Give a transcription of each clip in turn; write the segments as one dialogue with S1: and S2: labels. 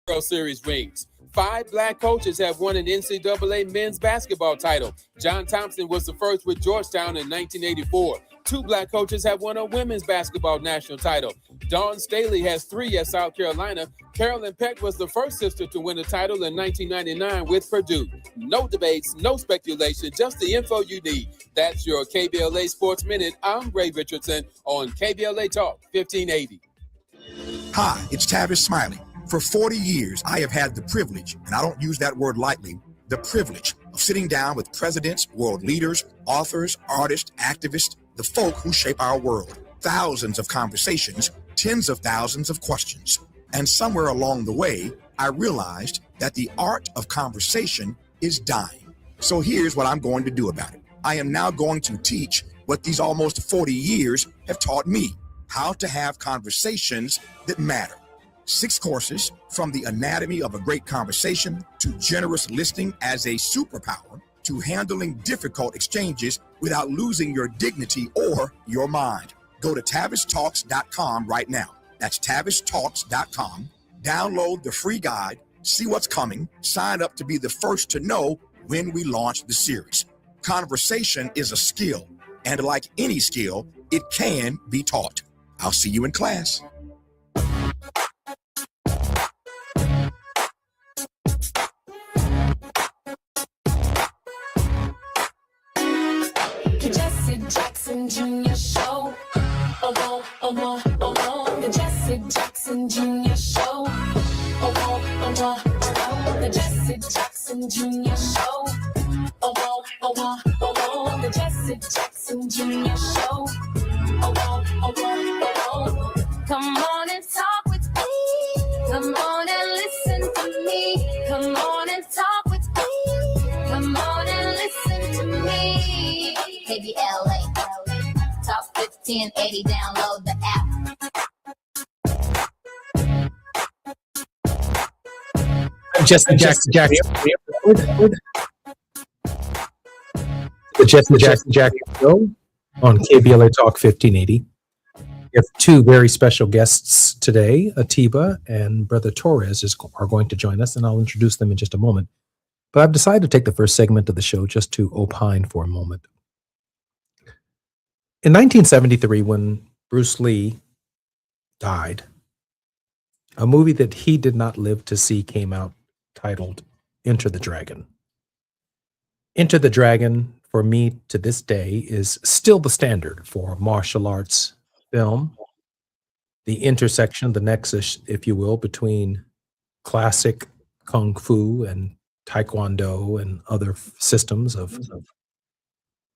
S1: World Series rings. 5 black coaches have won an NCAA men's basketball title. John Thompson was the first with Georgetown in 1984. 2 black coaches have won a women's basketball national title. Dawn Staley has 3 at South Carolina. Carolyn Peck was the first sister to win a title in 1999 with Purdue. No debates, no speculation, just the info you need. That's your KBLA Sports Minute. I'm Ray Richardson on KBLA Talk 1580.
S2: Hi, it's Tavis Smiley. For 40 years, I have had the privilege, and I don't use that word lightly, the privilege of sitting down with presidents, world leaders, authors, artists, activists, the folk who shape our world. Thousands of conversations, tens of thousands of questions. And somewhere along the way, I realized that the art of conversation is dying. So here's what I'm going to do about it. I am now going to teach what these almost 40 years have taught me, how to have conversations that matter. 6 courses, from the anatomy of a great conversation to generous listening as a superpower to handling difficult exchanges without losing your dignity or your mind. Go to TavisTalks.com right now. That's TavisTalks.com. Download the free guide, see what's coming, sign up to be the first to know when we launch the series. Conversation is a skill, and like any skill, it can be taught. I'll see you in class.
S3: Jesse Jackson Jr. Show. The Jesse Jackson Jr. Show. The Jesse Jackson Jr. Show. The Jesse Jackson Jr. Show. Come on and talk with me. Come on and listen to me. Come on and talk with me. Come on and listen to me. KBLA, Talk 1580, download the app.
S4: Jesse Jackson. The Jesse Jackson Show on KBLA Talk 1580. We have 2 very special guests today. Atiba and Brother Torres are going to join us, and I'll introduce them in just a moment. But I've decided to take the first segment of the show just to opine for a moment. In 1973, when Bruce Lee died, a movie that he did not live to see came out titled Enter the Dragon. Enter the Dragon, for me to this day, is still the standard for martial arts film. the intersection, the nexus, if you will, between classic kung fu and taekwondo and other systems of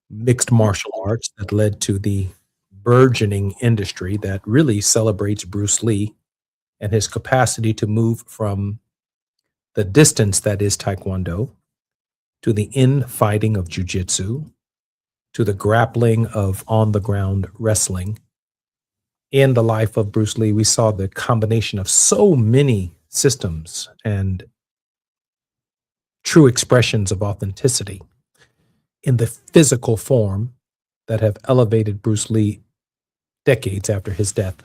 S4: mixed martial arts that led to the burgeoning industry that really celebrates Bruce Lee and his capacity to move from the distance that is taekwondo to the infighting of jujitsu to the grappling of on the ground wrestling. In the life of Bruce Lee, we saw the combination of so many systems and true expressions of authenticity in the physical form that have elevated Bruce Lee decades after his death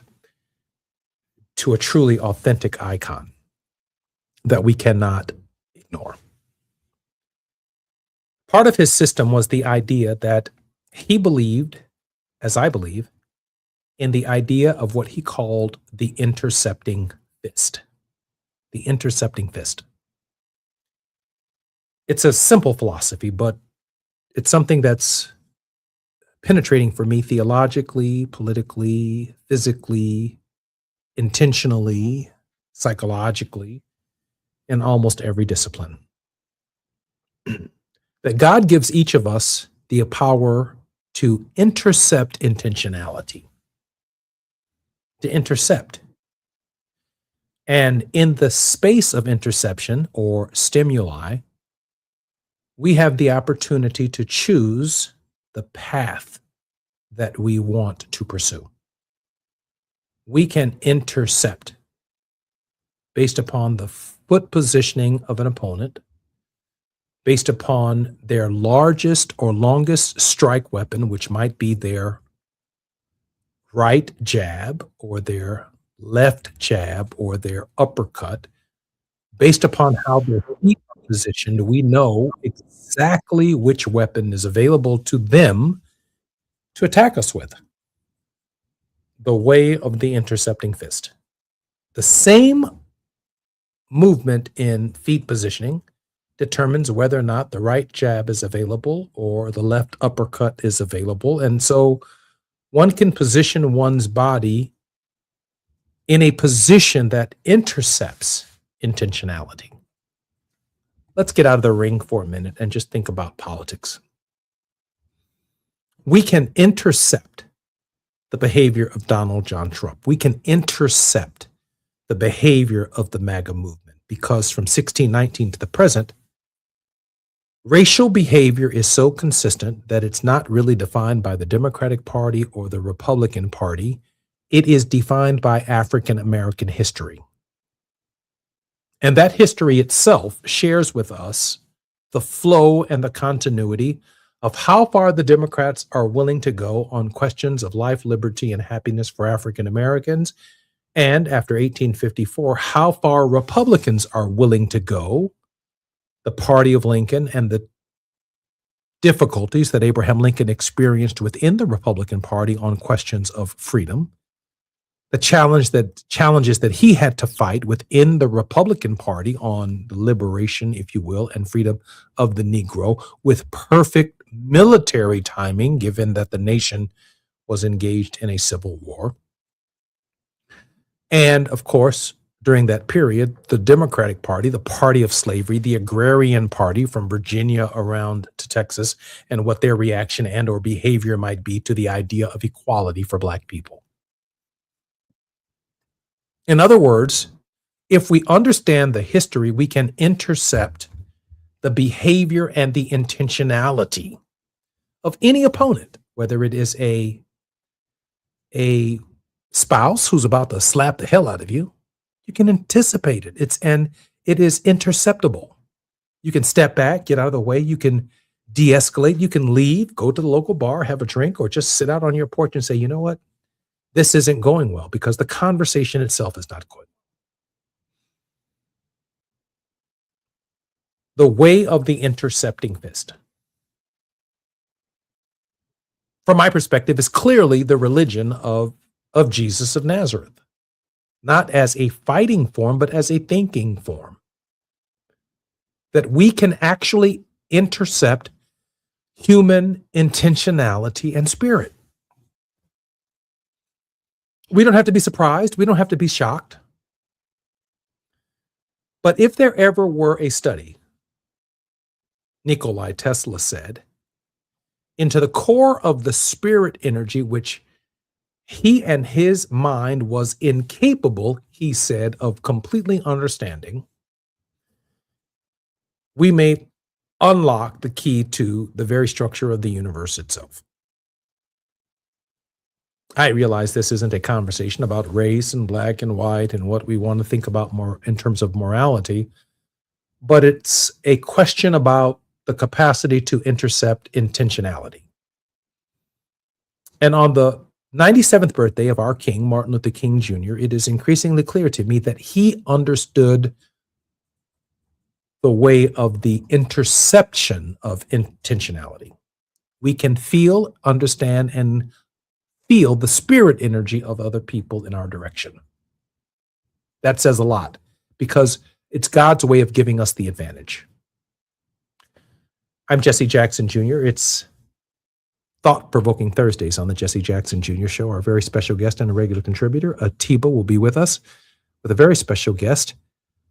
S4: to a truly authentic icon that we cannot ignore. Part of his system was the idea that he believed, as I believe, in the idea of what he called the intercepting fist. The intercepting fist. It's a simple philosophy, but it's something that's penetrating for me theologically, politically, physically, intentionally, psychologically, in almost every discipline. That God gives each of us the power to intercept intentionality. To intercept. And in the space of interception or stimuli, we have the opportunity to choose the path that we want to pursue. We can intercept based upon the foot positioning of an opponent, based upon their largest or longest strike weapon, which might be their right jab or their left jab or their uppercut. Based upon how their feet are positioned, we know exactly which weapon is available to them to attack us with. The way of the intercepting fist. The same movement in feet positioning determines whether or not the right jab is available or the left uppercut is available. And so one can position one's body in a position that intercepts intentionality. Let's get out of the ring for a minute and just think about politics. We can intercept the behavior of Donald John Trump. We can intercept the behavior of the MAGA movement because from 1619 to the present, racial behavior is so consistent that it's not really defined by the Democratic Party or the Republican Party. It is defined by African American history. And that history itself shares with us the flow and the continuity of how far the Democrats are willing to go on questions of life, liberty, and happiness for African Americans. And after 1854, how far Republicans are willing to go, the party of Lincoln, and the difficulties that Abraham Lincoln experienced within the Republican Party on questions of freedom, the challenges that he had to fight within the Republican Party on the liberation, if you will, and freedom of the Negro with perfect military timing, given that the nation was engaged in a civil war. And of course, during that period, the Democratic Party, the party of slavery, the agrarian party from Virginia around to Texas, and what their reaction and or behavior might be to the idea of equality for Black people. In other words, if we understand the history, we can intercept the behavior and the intentionality of any opponent, whether it is a spouse who's about to slap the hell out of you. You can anticipate it. It is interceptable. You can step back, get out of the way. You can de-escalate. You can leave, go to the local bar, have a drink, or just sit out on your porch and say, you know what? This isn't going well because the conversation itself is not good. The way of the intercepting fist, from my perspective, is clearly the religion of Jesus of Nazareth, not as a fighting form, but as a thinking form. That we can actually intercept human intentionality and spirit. We don't have to be surprised. We don't have to be shocked. But if there ever were a study, Nikola Tesla said, into the core of the spirit energy, which he and his mind was incapable, he said, of completely understanding, we may unlock the key to the very structure of the universe itself. I realize this isn't a conversation about race and black and white and what we want to think about more in terms of morality, but it's a question about the capacity to intercept intentionality. And on the 97th birthday of our King, Martin Luther King Jr., it is increasingly clear to me that he understood the way of the interception of intentionality. We can feel, understand, and feel the spirit energy of other people in our direction. That says a lot because it's God's way of giving us the advantage. I'm Jesse Jackson Jr. It's Thought-Provoking Thursdays on the Jesse Jackson Jr. Show. Our very special guest and a regular contributor, Atiba, will be with us with a very special guest.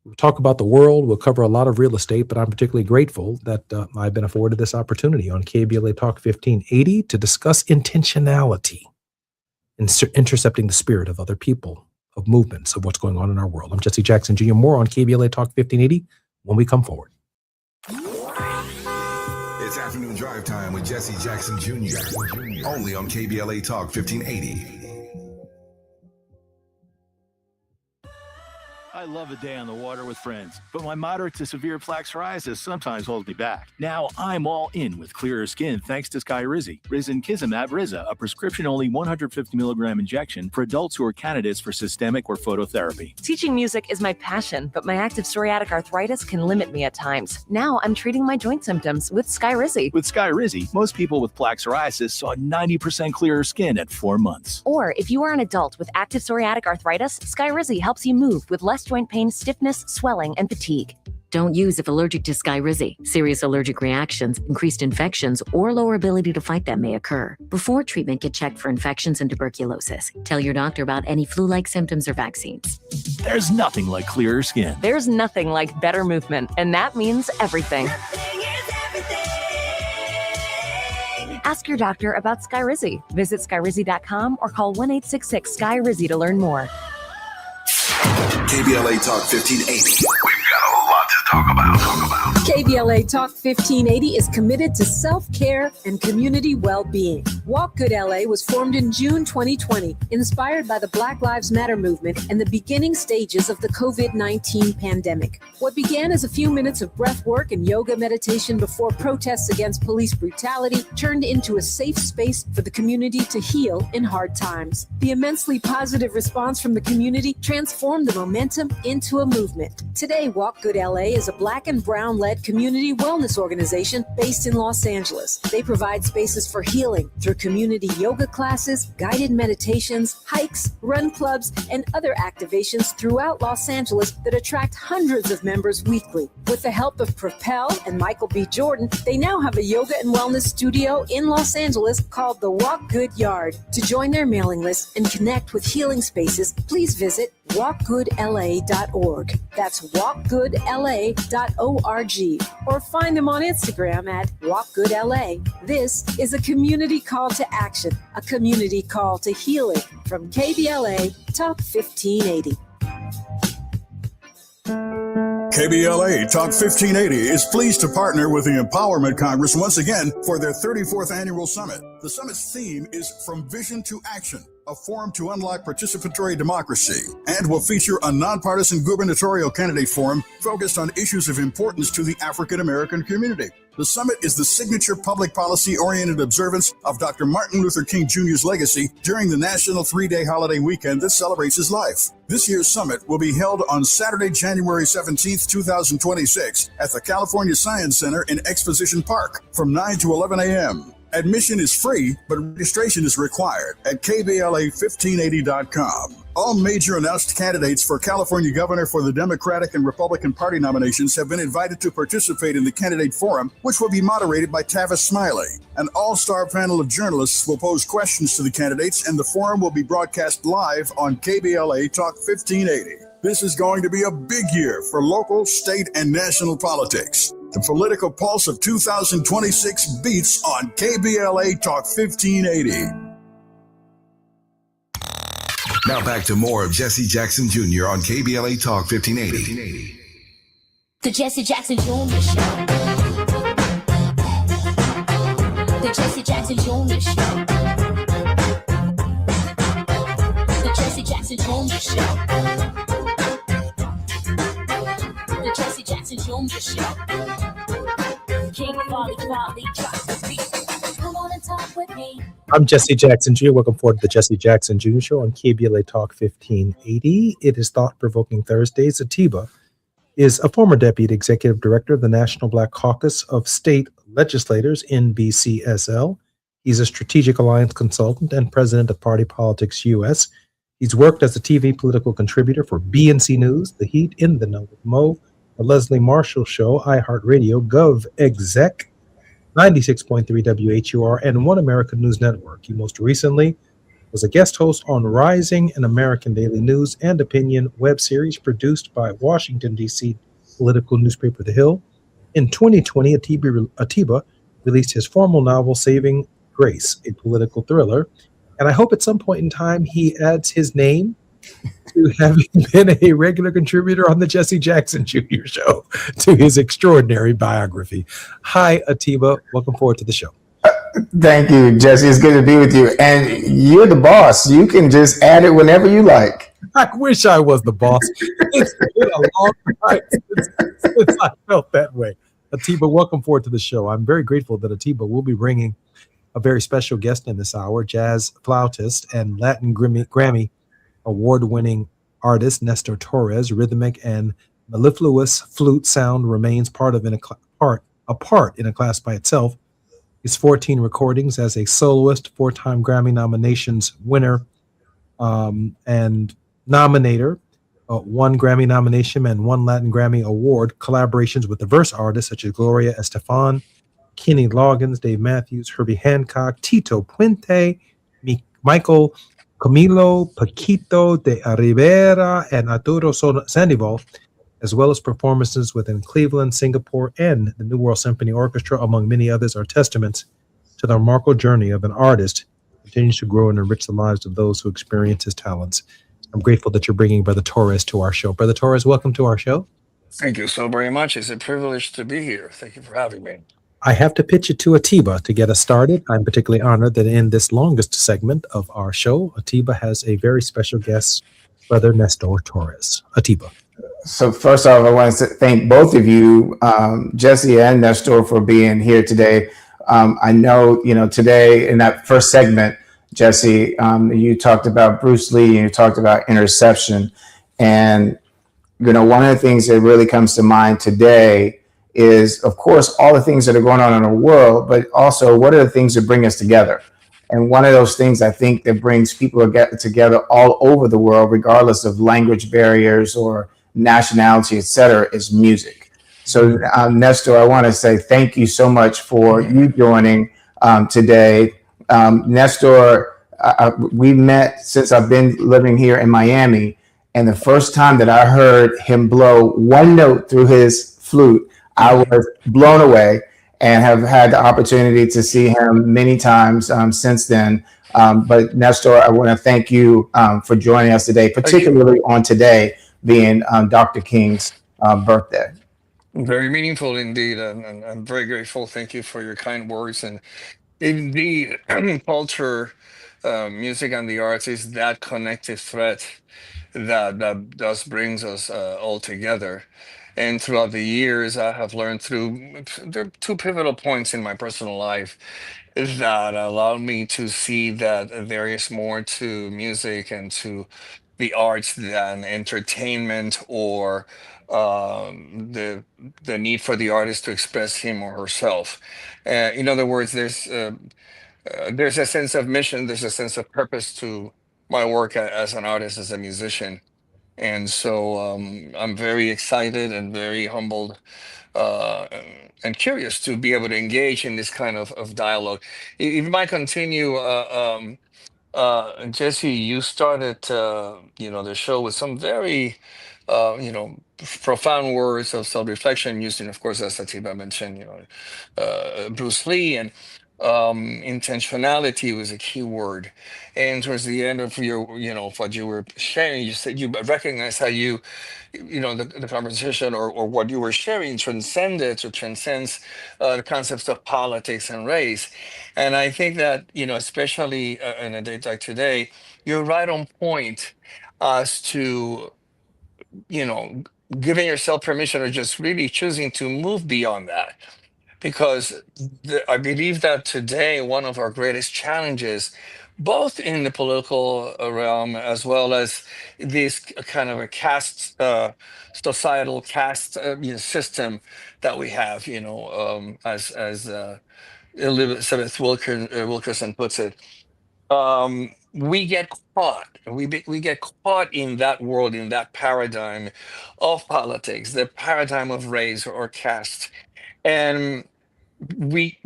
S4: We'll talk about the world. We'll cover a lot of real estate, but I'm particularly grateful that I've been afforded this opportunity on KBLA Talk 1580 to discuss intentionality, intercepting the spirit of other people, of movements, of what's going on in our world. I'm Jesse Jackson Jr. More on KBLA Talk 1580 when we come forward.
S2: It's afternoon drive time with Jesse Jackson Jr. Only on KBLA Talk 1580.
S5: I love a day on the water with friends, but my moderate to severe plaque psoriasis sometimes holds me back. Now I'm all in with clearer skin thanks to Skyrizi. Risankizumab Riza, a prescription-only 150 milligram injection for adults who are candidates for systemic or phototherapy.
S6: Teaching music is my passion, but my active psoriatic arthritis can limit me at times. Now I'm treating my joint symptoms with Skyrizi.
S5: With Skyrizi, most people with plaque psoriasis saw 90% clearer skin at 4 months.
S6: Or if you are an adult with active psoriatic arthritis, Skyrizi helps you move with less joint pain, stiffness, swelling, and fatigue.
S7: Don't use if allergic to Skyrizi. Serious allergic reactions, increased infections, or lower ability to fight them may occur. Before treatment, get checked for infections and tuberculosis. Tell your doctor about any flu-like symptoms or vaccines.
S5: There's nothing like clearer skin.
S6: There's nothing like better movement, and that means everything. Ask your doctor about Skyrizi. Visit Skyrizi.com or call 1-866-SKY-RIZZI to learn more.
S2: KBLA Talk 1580. We've got a lot to talk about.
S8: KBLA Talk 1580 is committed to self-care and community well-being. Walk Good LA was formed in June 2020, inspired by the Black Lives Matter movement and the beginning stages of the COVID-19 pandemic. What began as a few minutes of breath work and yoga meditation before protests against police brutality turned into a safe space for the community to heal in hard times. The immensely positive response from the community transformed the momentum into a movement. Today, Walk Good LA is a Black and Brown-led community wellness organization based in Los Angeles. They provide spaces for healing through community yoga classes, guided meditations, hikes, run clubs, and other activations throughout Los Angeles that attract hundreds of members weekly. With the help of Propel and Michael B. Jordan, they now have a yoga and wellness studio in Los Angeles called the Walk Good Yard. To join their mailing list and connect with healing spaces, please visit walkgoodla.org. That's walkgoodla.org. Or find them on Instagram at walkgoodla. This is a community call to action, a community call to healing from KBLA Talk 1580.
S9: KBLA Talk 1580 is pleased to partner with the Empowerment Congress once again for their 34th annual summit. The summit's theme is From Vision to Action, a forum to unlock participatory democracy, and will feature a nonpartisan gubernatorial candidate forum focused on issues of importance to the African American community. The summit is the signature public policy-oriented observance of Dr. Martin Luther King Jr.'s legacy during the national 3-day holiday weekend that celebrates his life. This year's summit will be held on Saturday, January 17th, 2026 at the California Science Center in Exposition Park from 9 to 11 a.m. Admission is free, but registration is required at kbla1580.com. All major announced candidates for California governor for the Democratic and Republican Party nominations have been invited to participate in the candidate forum, which will be moderated by Tavis Smiley. An all-star panel of journalists will pose questions to the candidates, and the forum will be broadcast live on KBLA Talk 1580. This is going to be a big year for local, state, and national politics. The political pulse of 2026 beats on KBLA Talk 1580.
S10: Now back to more of Jesse Jackson Jr. on KBLA Talk 1580.
S3: The Jesse Jackson Jr. Show. The Jesse Jackson Jr. Show. The Jesse Jackson Jr. Show. The Jesse Jackson Jr. Show. King Volley drops the beat. Come on and talk with me.
S4: I'm Jesse Jackson Jr. Welcome forward to the Jesse Jackson Jr. Show on KBLA Talk 1580. It is Thought-Provoking Thursdays. Atiba is a former Deputy Executive Director of the National Black Caucus of State Legislators, NBCSL. He's a strategic alliance consultant and president of Party Politics US. He's worked as a TV political contributor for BNC News, The Heat, In the Know with Mo, The Leslie Marshall Show, iHeartRadio, Gov Exec, 96.3 WHUR, and One American News Network. He most recently was a guest host on Rising, an American daily news and opinion web series produced by Washington, D.C. political newspaper The Hill. In 2020, Atiba released his formal novel, Saving Grace, a political thriller. And I hope at some point in time he adds his name to having been a regular contributor on the Jesse Jackson Jr. Show to his extraordinary biography. Hi, Atiba. Welcome forward to the show.
S11: Thank you, Jesse. It's good to be with you. And you're the boss. You can just add it whenever you like.
S4: I wish I was the boss. It's been a long time since I felt that way. Atiba, welcome forward to the show. I'm very grateful that Atiba will be bringing a very special guest in this hour, jazz flautist and Latin Grammy award-winning artist Nestor Torres. Rhythmic and mellifluous flute sound remains part in a class by itself. His 14 recordings as a soloist, 4-time Grammy nominations winner, and nominator, 1 Grammy nomination and 1 Latin Grammy Award, collaborations with diverse artists such as Gloria Estefan, Kenny Loggins, Dave Matthews, Herbie Hancock, Tito Puente, Michael Camilo Paquito de Rivera, and Arturo Sandoval, as well as performances within Cleveland, Singapore, and the New World Symphony Orchestra, among many others, are testaments to the remarkable journey of an artist who continues to grow and enrich the lives of those who experience his talents. I'm grateful that you're bringing Brother Torres to our show. Brother Torres, welcome to our show.
S12: Thank you so very much. It's a privilege to be here. Thank you for having me.
S4: I have to pitch it to Atiba to get us started. I'm particularly honored that in this longest segment of our show, Atiba has a very special guest, Brother Nestor Torres. Atiba.
S11: So first off, I want to thank both of you, Jesse and Nestor, for being here today. I know, today in that first segment, Jesse, you talked about Bruce Lee and you talked about interception. And, one of the things that really comes to mind today is, of course, all the things that are going on in the world, but also what are the things that bring us together? And one of those things I think that brings people together all over the world, regardless of language barriers or nationality, et cetera, is music. So, Nestor, I want to say thank you so much for you joining today. Nestor, we met since I've been living here in Miami, and the first time that I heard him blow one note through his flute, I was blown away and have had the opportunity to see him many times since then. But Nestor, I want to thank you for joining us today, particularly on today being Dr. King's birthday.
S12: Very meaningful indeed. And I'm very grateful. Thank you for your kind words. And indeed, culture, music, and the arts is that connective thread that does brings us all together. And throughout the years, I have learned there are 2 pivotal points in my personal life that allowed me to see that there is more to music and to the arts than entertainment or the need for the artist to express him or herself. In other words, there's a sense of mission, there's a sense of purpose to my work as an artist, as a musician. And so I'm very excited and very humbled uh, and curious to be able to engage in this kind of dialogue. If you might continue, Jesse, you started, the show with some very, profound words of self-reflection, using, of course, as Atiba mentioned, Bruce Lee, and intentionality was a key word. And towards the end of your, what you were sharing, you said you recognize how the conversation or what you were sharing transcended or transcends the concepts of politics and race. And I think that, especially in a day like today, you're right on point as to, you know, giving yourself permission or just really choosing to move beyond that. Because I believe that today, one of our greatest challenges, both in the political realm as well as this kind of a caste, societal caste system that we have, as Elizabeth Wilkerson puts it, we get caught. We get caught in that world, in that paradigm of politics, the paradigm of race or caste, and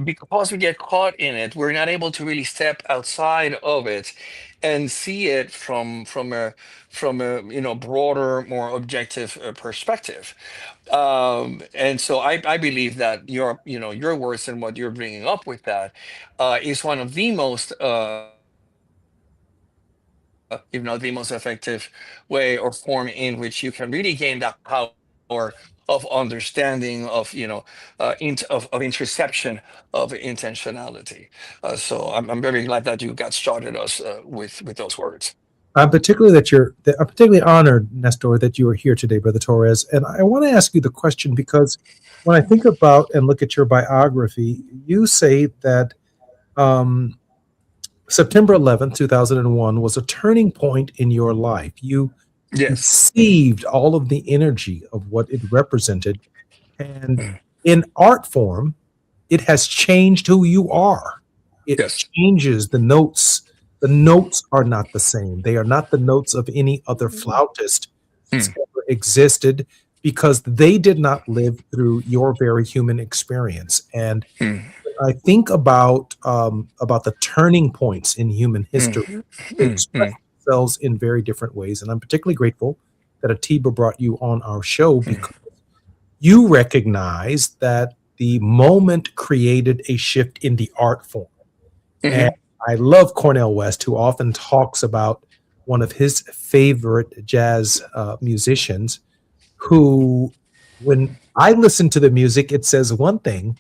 S12: because we get caught in it, we're not able to really step outside of it and see it from a broader, more objective perspective. And so I believe that your words and what you're bringing up with that is one of the most if not the most effective way or form in which you can really gain that power of understanding, of of interception, of intentionality. So I'm very glad that you got started us with those words.
S4: I'm particularly honored, Nestor, that you are here today, Brother Torres. And I want to ask you the question because when I think about and look at your biography, you say that September 11th, 2001 was a turning point in your life. You received all of the energy of what it represented. And in art form, it has changed who you are. It changes the notes. The notes are not the same. They are not the notes of any other flautist that's ever existed because they did not live through your very human experience. And I think about the turning points in human history. They express themselves in very different ways. And I'm particularly grateful that Atiba brought you on our show because you recognize that the moment created a shift in the art form. And I love Cornel West, who often talks about one of his favorite jazz musicians, who, when I listen to the music, it says one thing,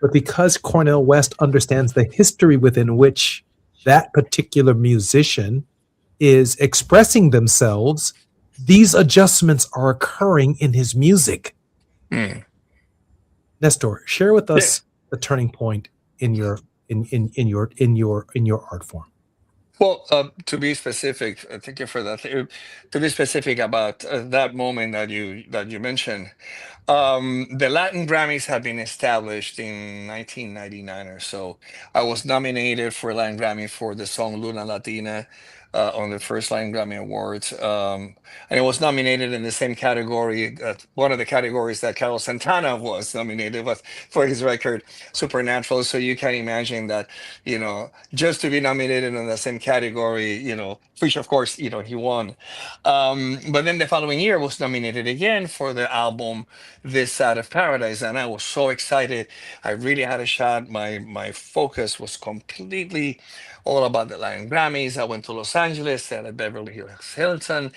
S4: but because Cornel West understands the history within which that particular musician is expressing themselves, these adjustments are occurring in his music. Nestor, share with us the turning point in your art form.
S12: Well, to be specific, thank you for that. To be specific about that moment that you mentioned, the Latin Grammys had been established in 1999 or so. I was nominated for a Latin Grammy for the song Luna Latina on the first Latin Grammy Awards. And it was nominated in the same category, one of the categories that Carlos Santana was nominated with for his record, Supernatural. So you can imagine that, just to be nominated in the same category, which of course, he won. But then the following year was nominated again for the album This Side of Paradise. And I was so excited. I really had a shot. My focus was completely all about the Latin Grammys. I went to Los Angeles, stayed at Beverly Hills Hilton.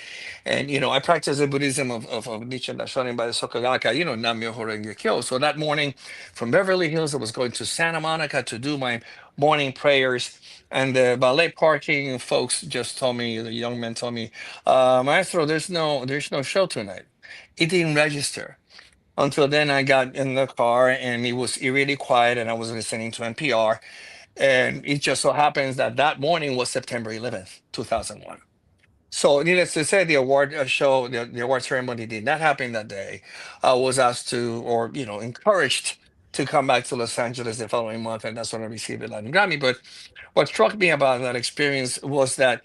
S12: And, I practiced the Buddhism of Nichiren Daishonin by the Soka Gakkai, Nam-myoho Renge Kyo. So that morning from Beverly Hills, I was going to Santa Monica to do my morning prayers. And the valet parking folks just told me, the young man told me, Maestro, there's no show tonight. It didn't register. Until then, I got in the car and it was really quiet and I was listening to NPR. And it just so happens that morning was September 11th, 2001. So, needless to say, the award show, the award ceremony did not happen that day. I was asked to, or encouraged to come back to Los Angeles the following month, and that's when I received a Latin Grammy. But what struck me about that experience was that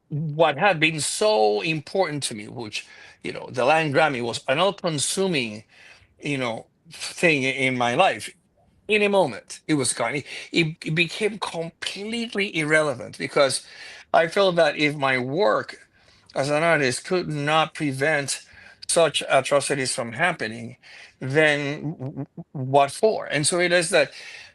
S12: what had been so important to me, which the Latin Grammy was an all-consuming, thing in my life. In a moment, it was gone. It became completely irrelevant because I felt that if my work as an artist could not prevent such atrocities from happening, then what for? And so it is that,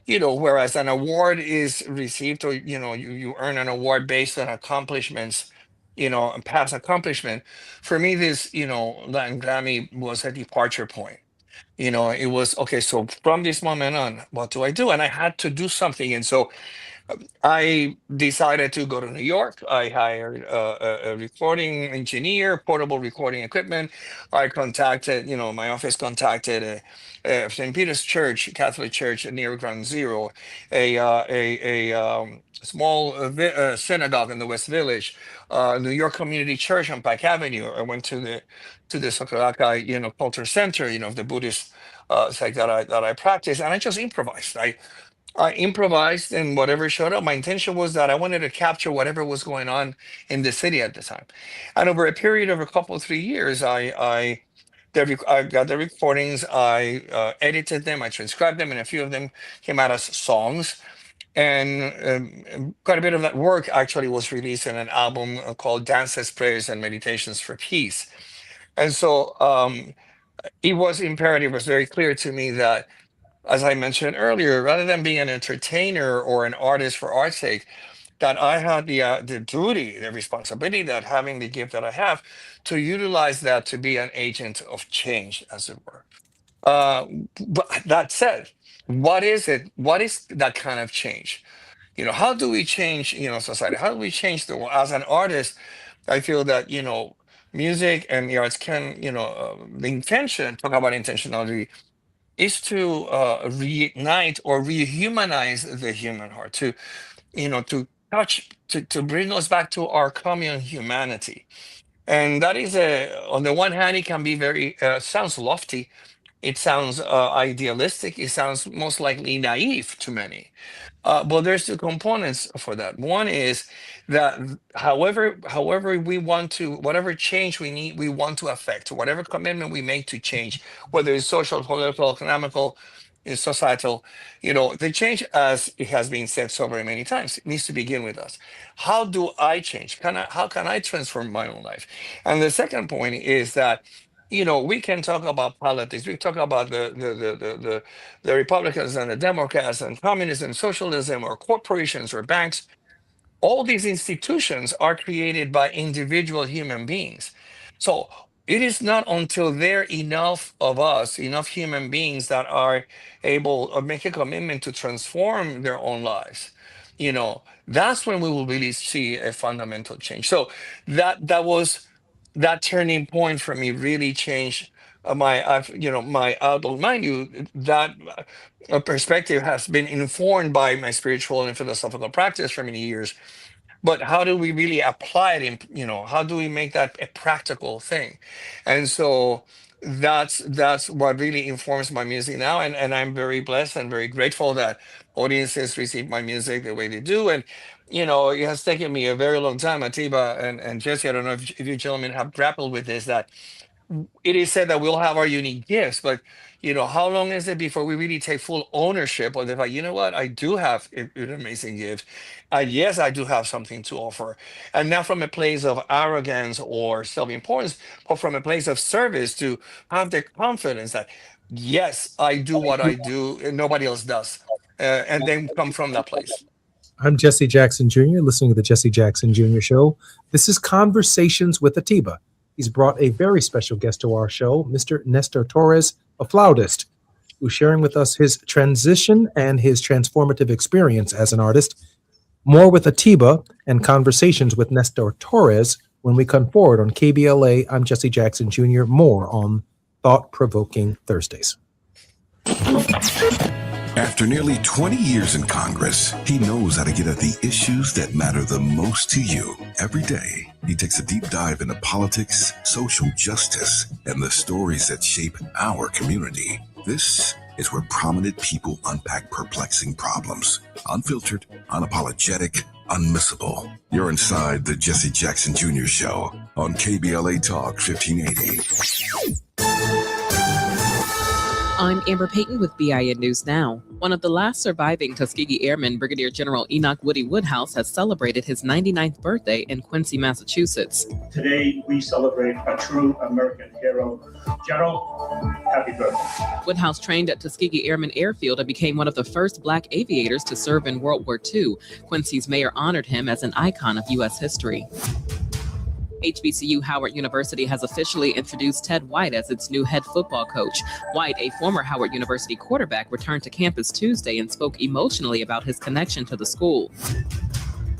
S12: whereas an award is received, or you earn an award based on accomplishments, and past accomplishment. For me, this Latin Grammy was a departure point. It was okay. So from this moment on, what do I do? And I had to do something. And so I decided to go to New York. I hired a recording engineer, portable recording equipment. I contacted, my office contacted St. Peter's Church, Catholic Church near Ground Zero, a small synagogue in the West Village, New York Community Church on Pike Avenue. I went to the Sokorakai, Culture Center, the Buddhist sect that I practice, and I just improvised. I improvised, and whatever showed up. My intention was that I wanted to capture whatever was going on in the city at the time. And over a period of a couple, 3 years, I got the recordings, I edited them, I transcribed them, and a few of them came out as songs. And quite a bit of that work actually was released in an album called Dances, Prayers, and Meditations for Peace. And so it was imperative, it was very clear to me that, as I mentioned earlier, rather than being an entertainer or an artist for art's sake, that I had the duty, the responsibility, that having the gift that I have, to utilize that to be an agent of change, as it were. But that said, what is it? What is that kind of change? How do we change, society? How do we change the world? As an artist, I feel that, music and the arts can, the intention, talk about intentionality, is to reignite or rehumanize the human heart, to touch, to bring us back to our common humanity. And that is on the one hand, it can be very sounds lofty, it sounds idealistic, it sounds most likely naive to many. But there's two components for that. One is that however we want to, whatever change we want to affect, whatever commitment we make to change, whether it's social, political, economical, societal, the change, as it has been said so very many times, it needs to begin with us. How do I change? How can I transform my own life? And the second point is that we can talk about politics. We talk about the Republicans and the Democrats and communism, socialism, or corporations or banks. All these institutions are created by individual human beings. So it is not until there are enough of us, enough human beings that are able or make a commitment to transform their own lives, that's when we will really see a fundamental change. So that turning point for me really changed my outlook. Mind you, that perspective has been informed by my spiritual and philosophical practice for many years. But how do we really apply it in, how do we make that a practical thing? And so that's what really informs my music now. And I'm very blessed and very grateful that audiences receive my music the way they do. And it has taken me a very long time. Atiba and Jesse, I don't know if you gentlemen have grappled with this, that it is said that we'll have our unique gifts, but how long is it before we really take full ownership of the fact, what, I do have an amazing gift. Yes, I do have something to offer. And not from a place of arrogance or self-importance, but from a place of service, to have the confidence that, yes, I do what I do and nobody else does. And then come from that place.
S4: I'm Jesse Jackson Jr., listening to the Jesse Jackson Jr. Show. This is Conversations with Atiba. He's brought a very special guest to our show, Mr. Nestor Torres, a flautist, who's sharing with us his transition and his transformative experience as an artist. More with Atiba and Conversations with Nestor Torres when we come forward on KBLA. I'm Jesse Jackson Jr. More on Thought-Provoking Thursdays.
S10: After nearly 20 years in Congress, he knows how to get at the issues that matter the most to you. Every day, he takes a deep dive into politics, social justice, and the stories that shape our community. This is where prominent people unpack perplexing problems. Unfiltered, unapologetic, unmissable. You're inside the Jesse Jackson Jr. Show on KBLA Talk 1580.
S13: I'm Amber Payton with BIN News Now. One of the last surviving Tuskegee Airmen, Brigadier General Enoch Woody Woodhouse, has celebrated his 99th birthday in Quincy, Massachusetts.
S14: Today, we celebrate a true American hero. General, happy birthday.
S13: Woodhouse trained at Tuskegee Airmen Airfield and became one of the first Black aviators to serve in World War II. Quincy's mayor honored him as an icon of U.S. history. HBCU Howard University has officially introduced Ted White as its new head football coach. White, a former Howard University quarterback, returned to campus Tuesday and spoke emotionally about his connection to the school.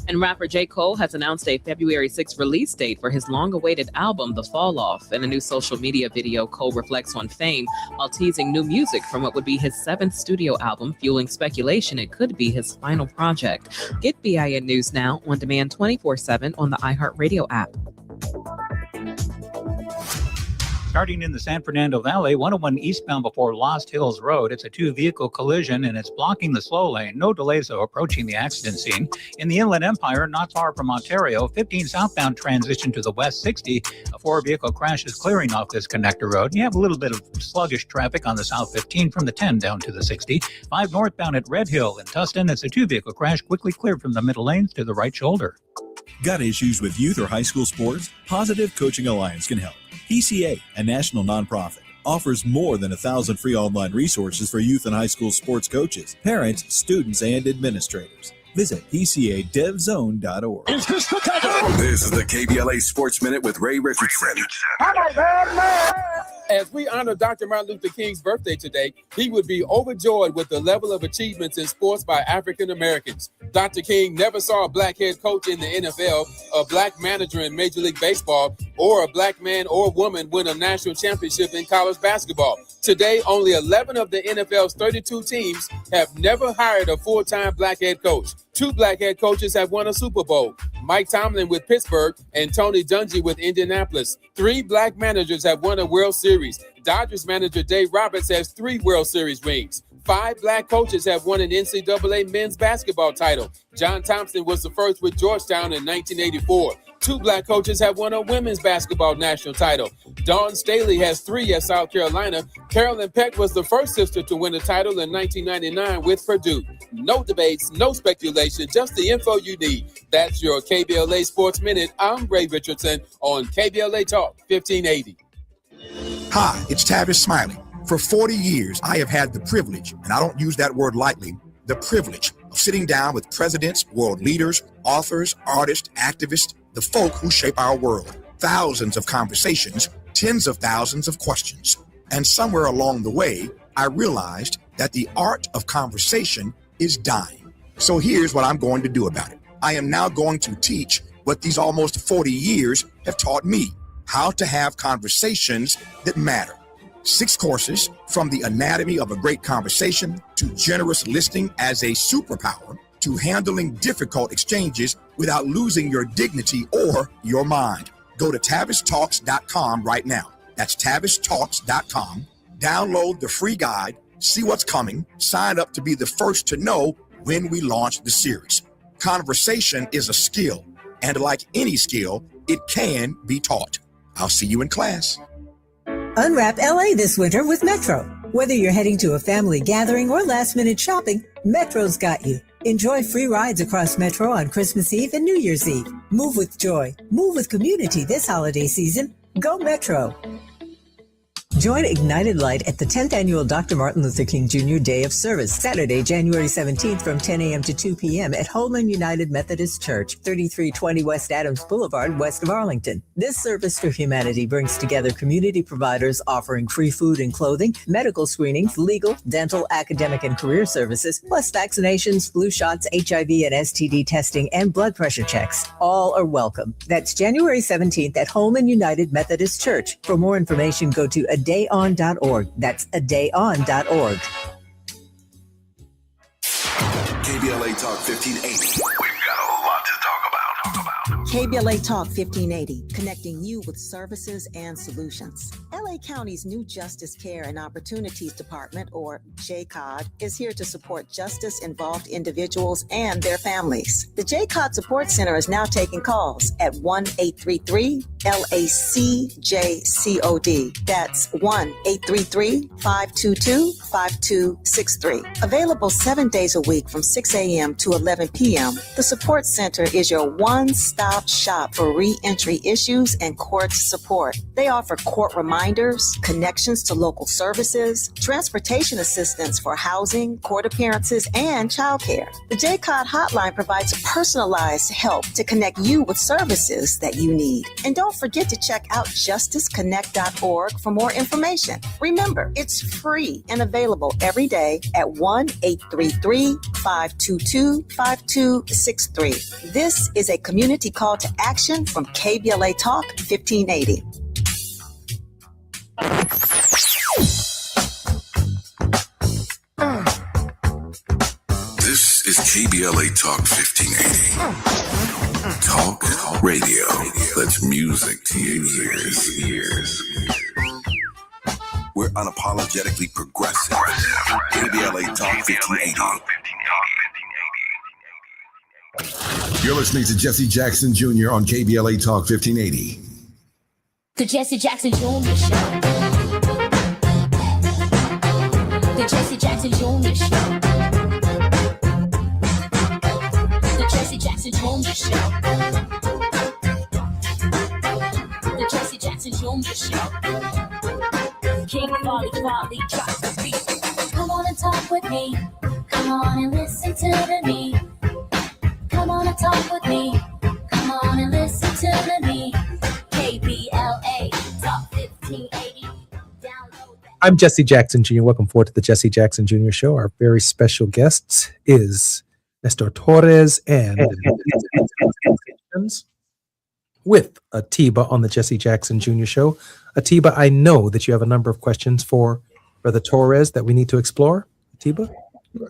S13: And rapper J. Cole has announced a February 6th release date for his long-awaited album, The Fall Off. In a new social media video, Cole reflects on fame while teasing new music from what would be his 7th studio album, fueling speculation it could be his final project. Get BIN News Now on demand 24/7 on the iHeartRadio app.
S15: Starting in the San Fernando Valley, 101 eastbound before Lost Hills Road. It's a two-vehicle collision, and it's blocking the slow lane. No delays, though, approaching the accident scene. In the Inland Empire, not far from Ontario, 15 southbound transition to the West 60. A four-vehicle crash is clearing off this connector road. You have a little bit of sluggish traffic on the South 15 from the 10 down to the 60. 5 northbound at Red Hill in Tustin. It's a two-vehicle crash quickly cleared from the middle lanes to the right shoulder.
S16: Got issues with youth or high school sports? Positive Coaching Alliance can help. PCA, a national nonprofit, offers more than 1,000 free online resources for youth and high school sports coaches, parents, students, and administrators. Visit PCADevZone.org.
S10: This is the KBLA Sports Minute with Ray Richardson.
S1: As we honor Dr. Martin Luther King's birthday today, he would be overjoyed with the level of achievements in sports by African Americans. Dr. King never saw a black head coach in the NFL, a black manager in Major League Baseball, or a black man or woman win a national championship in college basketball. Today, only 11 of the NFL's 32 teams have never hired a full-time black head coach. 2 black head coaches have won a Super Bowl, Mike Tomlin with Pittsburgh and Tony Dungy with Indianapolis. 3 black managers have won a World Series. Dodgers manager Dave Roberts has 3 World Series rings. 5 black coaches have won an NCAA men's basketball title. John Thompson was the first with Georgetown in 1984. 2 black coaches have won a women's basketball national title. Dawn Staley has 3 at South Carolina. Carolyn Peck was the first sister to win a title in 1999 with Purdue. No debates, no speculation, just the info you need. That's your KBLA Sports Minute. I'm Ray Richardson on KBLA Talk 1580.
S2: Hi, it's Tavis Smiley. For 40 years, I have had the privilege, and I don't use that word lightly, the privilege of sitting down with presidents, world leaders, authors, artists, activists, the folk who shape our world. Thousands of conversations, tens of thousands of questions. And somewhere along the way, I realized that the art of conversation is dying. So here's what I'm going to do about it. I am now going to teach what these almost 40 years have taught me, how to have conversations that matter. 6 courses, from the anatomy of a great conversation to generous listening as a superpower to handling difficult exchanges without losing your dignity or your mind. Go to TavisTalks.com right now. That's TavisTalks.com. Download the free guide, see what's coming, sign up to be the first to know when we launch the series. Conversation is a skill, and like any skill, it can be taught. I'll see you in class.
S17: Unwrap LA this winter with Metro. Whether you're heading to a family gathering or last-minute shopping, Metro's got you. Enjoy free rides across Metro on Christmas Eve and New Year's Eve. Move with joy. Move with community this holiday season. Go Metro. Join Ignited Light at the 10th Annual Dr. Martin Luther King Jr. Day of Service, Saturday, January 17th from 10 a.m. to 2 p.m. at Holman United Methodist Church, 3320 West Adams Boulevard, west of Arlington. This service for humanity brings together community providers offering free food and clothing, medical screenings, legal, dental, academic, and career services, plus vaccinations, flu shots, HIV and STD testing, and blood pressure checks. All are welcome. That's January 17th at Holman United Methodist Church. For more information, go to adayon.org. That's adayon.org.
S10: Talk 1580. We've got a lot to talk about.
S17: KBLA Talk 1580, connecting you with services and solutions. LA County's new Justice Care and Opportunities Department, or JCOD, is here to support justice-involved individuals and their families. The JCOD Support Center is now taking calls at 1-833-LACJCOD. That's 1-833-522-5263. Available 7 days a week from 6 a.m. to 11 p.m., the Support Center is your one-stop shop for re-entry issues and court support. They offer court reminders, connections to local services, transportation assistance for housing, court appearances, and childcare. The JCOD hotline provides personalized help to connect you with services that you need. And don't forget to check out justiceconnect.org for more information. Remember, it's free and available every day at 1-833-522-5263. This is a community call to action from KBLA Talk 1580.
S10: This is KBLA Talk 1580. Talk radio. That's music to your ears. We're unapologetically progressive. KBLA Talk 1580.
S18: You're listening to Jesse Jackson Jr. on KBLA Talk 1580.
S3: The Jesse Jackson Jr. Show. The Jesse Jackson Jr. Show. The Jesse Jackson Jr. Show. The Jesse Jackson Jr. Show. King Folly drops the beat. Come on and talk with me. Come on and listen to me. Come on and talk with me. Come on and listen to me. KBLA Talk 1580.
S4: I'm Jesse Jackson Jr. Welcome forward to the Jesse Jackson Jr. Show. Our very special guest is Nestor Torres and with Atiba on the Jesse Jackson Jr. Show. Atiba, I know that you have a number of questions for Brother Torres that we need to explore. Atiba?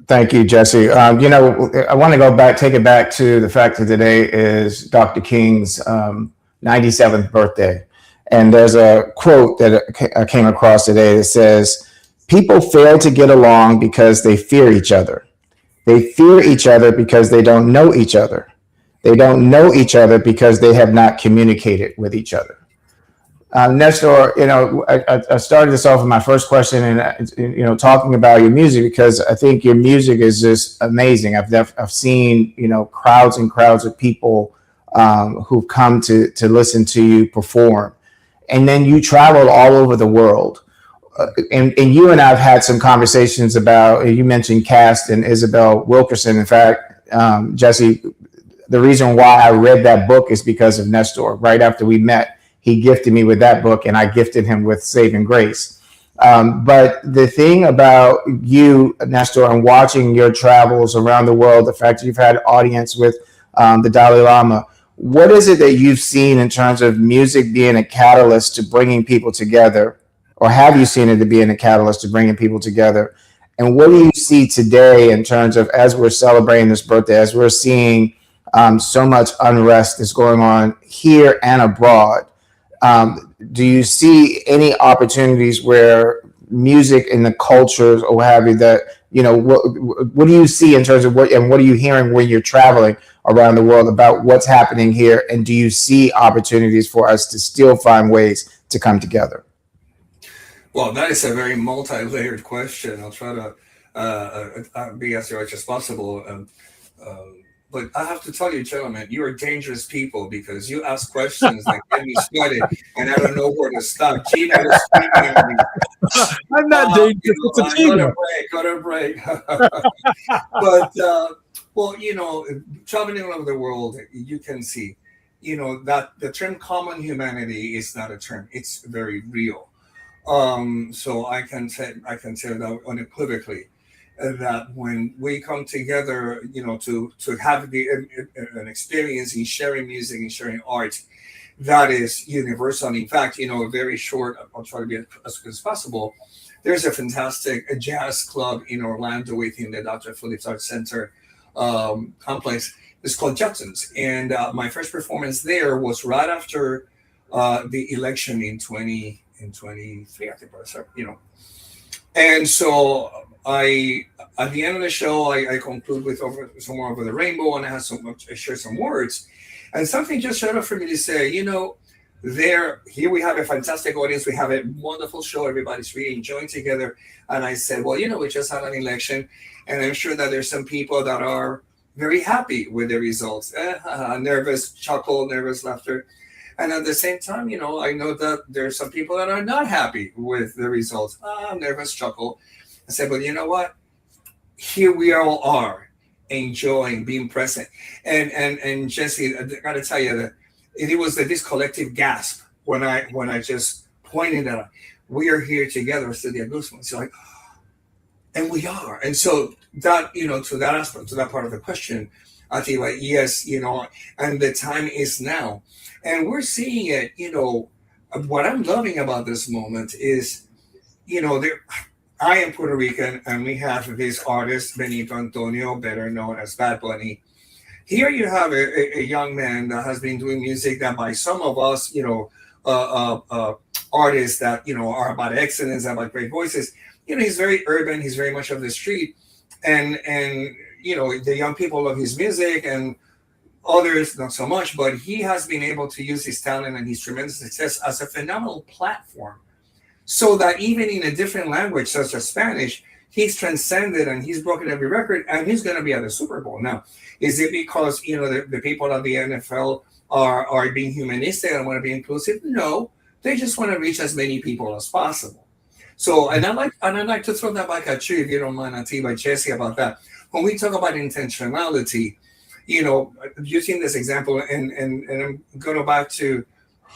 S11: Thank you, Jesse. I want to take it back to the fact that today is Dr. King's 97th birthday. And there's a quote that I came across today that says, people fail to get along because they fear each other. They fear each other because they don't know each other. They don't know each other because they have not communicated with each other. Nestor, I started this off with my first question and, talking about your music, because I think your music is just amazing. I've seen, crowds and crowds of people who've come to listen to you perform. And then you traveled all over the world. And you and I have had some conversations about, you mentioned Cass and Isabel Wilkerson. In fact, Jesse, the reason why I read that book is because of Nestor. Right after we met, he gifted me with that book, and I gifted him with Saving Grace. But the thing about you, Nestor, and watching your travels around the world, the fact that you've had audience with the Dalai Lama, what is it that you've seen in terms of music being a catalyst to bringing people together? Or have you seen it to being a catalyst to bringing people together? And what do you see today in terms of, as we're celebrating this birthday, as we're seeing so much unrest that's going on here and abroad? Do you see any opportunities where music and the cultures or what have you that, what do you see in terms of what are you hearing when you're traveling around the world about what's happening here? And do you see opportunities for us to still find ways to come together?
S12: Well, that is a very multi-layered question. I'll try to be as direct as possible. But I have to tell you, gentlemen, you are dangerous people because you ask questions that get me started, and I don't know where to stop. Gina is speaking at me.
S4: I'm not dangerous. It's a Gina.
S12: Got a break. But, traveling all over the world, you can see, that the term common humanity is not a term. It's very real. So I can say that unequivocally. That when we come together, to have an experience in sharing music and sharing art, that is universal. In fact, very short, I'll try to be as quick as possible. There's a fantastic jazz club in Orlando within the Dr. Phillips Art Center. complex. It's called Judson's, and my first performance there was right after the election in 2023, I think, and so at the end of the show, I conclude with somewhere over the rainbow, and I share some words, and something just showed up for me to say, here we have a fantastic audience, we have a wonderful show, everybody's really enjoying together, and I said, well, we just had an election, and I'm sure that there's some people that are very happy with the results, nervous chuckle, nervous laughter. And at the same time, I know that there's some people that are not happy with the results, nervous chuckle. I said, but you know what? Here we all are enjoying being present. And Jesse, I got to tell you that it was this collective gasp when I just pointed at, we are here together, Studio Goosebumps. You're like, and we are. And so that, to that aspect, to that part of the question, I think like, yes, and the time is now. And we're seeing it, what I'm loving about this moment is, I am Puerto Rican, and we have this artist, Benito Antonio, better known as Bad Bunny. Here you have a young man that has been doing music that by some of us, artists that, are about excellence, about great voices. He's very urban. He's very much of the street. And the young people love his music, and others not so much. But he has been able to use his talent and his tremendous success as a phenomenal platform, so that even in a different language, such as Spanish, he's transcended and he's broken every record, and he's going to be at the Super Bowl. Now, is it because, the people at the NFL are being humanistic and want to be inclusive? No, they just want to reach as many people as possible. So, and I'd like to throw that back at you, if you don't mind, Atiba, Jesse, about that. When we talk about intentionality, using this example, and I'm going back to,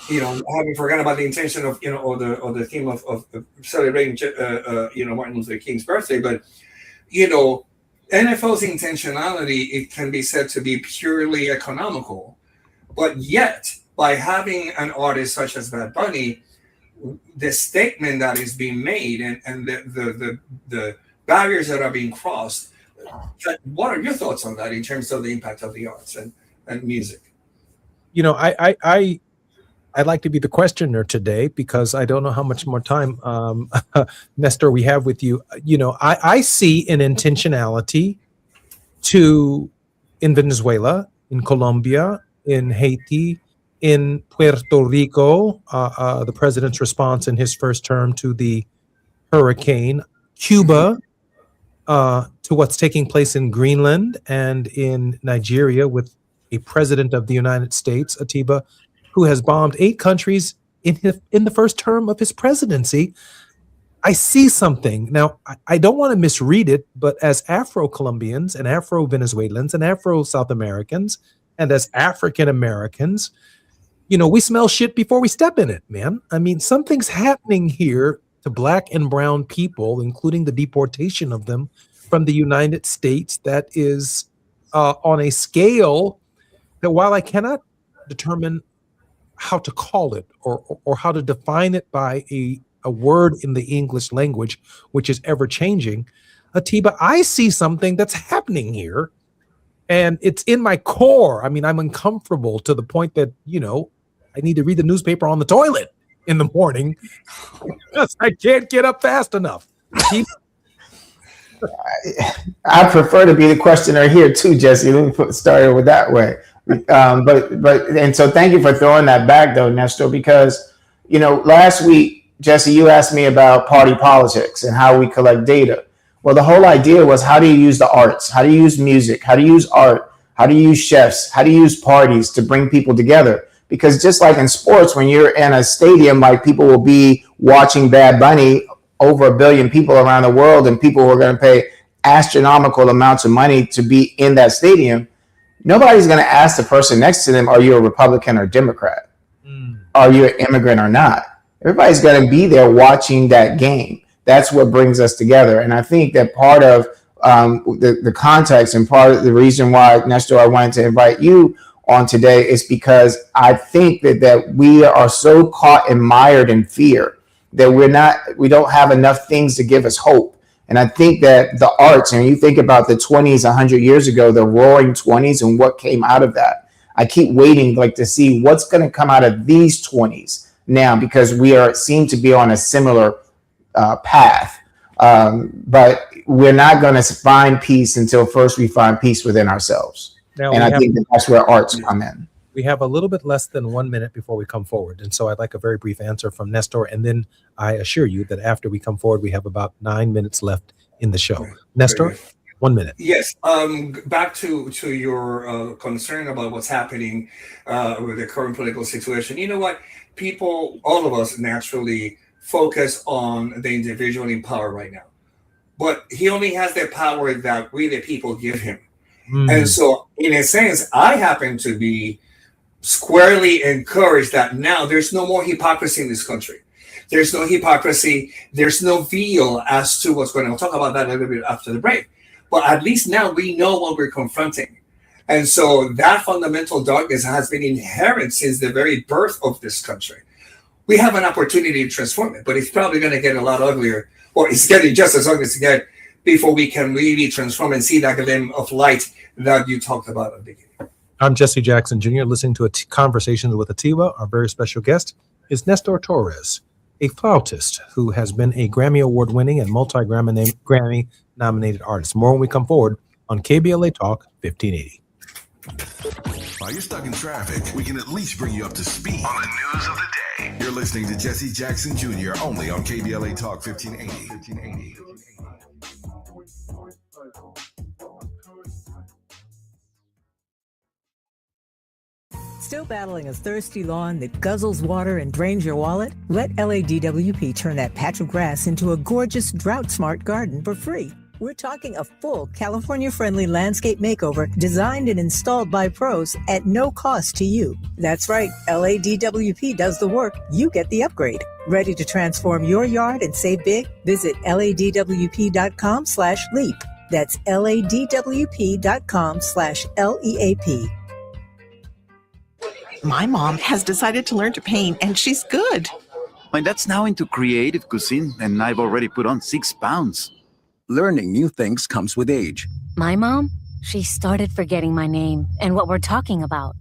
S12: having forgotten about the intention of, or the theme of celebrating, Martin Luther King's birthday, but, NFL's intentionality, it can be said to be purely economical, but yet by having an artist such as Bad Bunny, the statement that is being made and the barriers that are being crossed, what are your thoughts on that in terms of the impact of the arts and music?
S4: I'd like to be the questioner today because I don't know how much more time, Nestor, we have with you. I see an intentionality in Venezuela, in Colombia, in Haiti, in Puerto Rico, the president's response in his first term to the hurricane, Cuba, to what's taking place in Greenland and in Nigeria with a president of the United States, Atiba, who has bombed 8 countries in the first term of his presidency. I see something. Now, I don't want to misread it, but as Afro-Colombians and Afro-Venezuelans and Afro-South Americans and as African Americans, we smell shit before we step in it, man. I mean, something's happening here to Black and brown people, including the deportation of them from the United States, that is on a scale that, while I cannot determine how to call it or how to define it by a word in the English language, which is ever changing, Atiba, I see something that's happening here, and it's in my core. I mean, I'm uncomfortable to the point that, I need to read the newspaper on the toilet in the morning because I can't get up fast enough.
S11: I prefer to be the questioner here too, Jesse. Let me start it with that way. And so thank you for throwing that back though, Nestor, because, last week, Jesse, you asked me about party politics and how we collect data. Well, the whole idea was, how do you use the arts? How do you use music? How do you use art? How do you use chefs? How do you use parties to bring people together? Because just like in sports, when you're in a stadium, like people will be watching Bad Bunny, over 1 billion people around the world, and people who are going to pay astronomical amounts of money to be in that stadium. Nobody's going to ask the person next to them, are you a Republican or Democrat? Are you an immigrant or not? Everybody's going to be there watching that game. That's what brings us together. And I think that part of the context and part of the reason why, Nestor, I wanted to invite you on today is because I think that we are so caught and mired in fear that we don't have enough things to give us hope. And I think that the arts, and you think about the 20s 100 years ago, the roaring 20s and what came out of that. I keep waiting like to see what's going to come out of these 20s now, because we seem to be on a similar path. But we're not going to find peace until first we find peace within ourselves.
S4: Now,
S11: and I think that's where arts come in.
S4: We have a little bit less than 1 minute before we come forward. And so I'd like a very brief answer from Nestor. And then I assure you that after we come forward, we have about 9 minutes left in the show. Nestor, 1 minute.
S12: Yes. Back to your concern about what's happening with the current political situation. You know what? People, all of us naturally focus on the individual in power right now. But he only has the power that we, the people, give him. And so, in a sense, I happen to be squarely encouraged that now there's no more hypocrisy in this country. There's no hypocrisy. There's no veil as to what's going on. I'll talk about that a little bit after the break. But at least now we know what we're confronting. And so that fundamental darkness has been inherent since the very birth of this country. We have an opportunity to transform it, but it's probably going to get a lot uglier, or it's getting just as ugly as it gets before we can really transform and see that gleam of light that you talked about at the beginning.
S4: I'm Jesse Jackson Jr., listening to Conversations with Atiba. Our very special guest is Nestor Torres, a flautist who has been a Grammy Award-winning and multi-Grammy-nominated artist. More when we come forward on KBLA Talk 1580.
S18: While you're stuck in traffic, we can at least bring you up to speed on the news of the day. You're listening to Jesse Jackson Jr. only on KBLA Talk 1580.
S17: Still battling a thirsty lawn that guzzles water and drains your wallet? Let LADWP turn that patch of grass into a gorgeous drought-smart garden for free. We're talking a full California-friendly landscape makeover designed and installed by pros at no cost to you. That's right, LADWP does the work, you get the upgrade. Ready to transform your yard and save big? Visit LADWP.com/leap. That's LADWP.com/LEAP.
S19: My mom has decided to learn to paint, and she's good.
S20: My dad's now into creative cuisine, and I've already put on 6 pounds.
S21: Learning new things comes with age.
S22: My mom, she started forgetting my name and what we're talking about.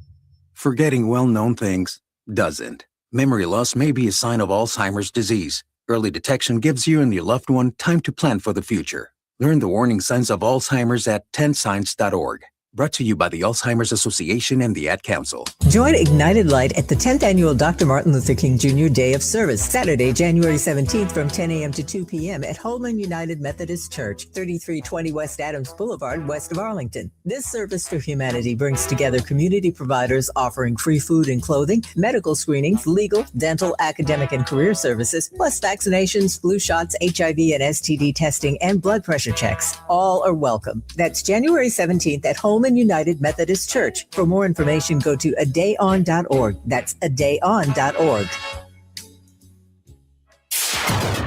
S21: Forgetting well-known things doesn't. Memory loss may be a sign of Alzheimer's disease. Early detection gives you and your loved one time to plan for the future. Learn the warning signs of Alzheimer's at 10signs.org. Brought to you by the Alzheimer's Association and the Ad Council.
S17: Join Ignited Light at the 10th Annual Dr. Martin Luther King Jr. Day of Service, Saturday, January 17th from 10 a.m. to 2 p.m. at Holman United Methodist Church, 3320 West Adams Boulevard, west of Arlington. This service for humanity brings together community providers offering free food and clothing, medical screenings, legal, dental, academic, and career services, plus vaccinations, flu shots, HIV and STD testing, and blood pressure checks. All are welcome. That's January 17th at Holman United Methodist Church. For more information, go to adayon.org. That's adayon.org.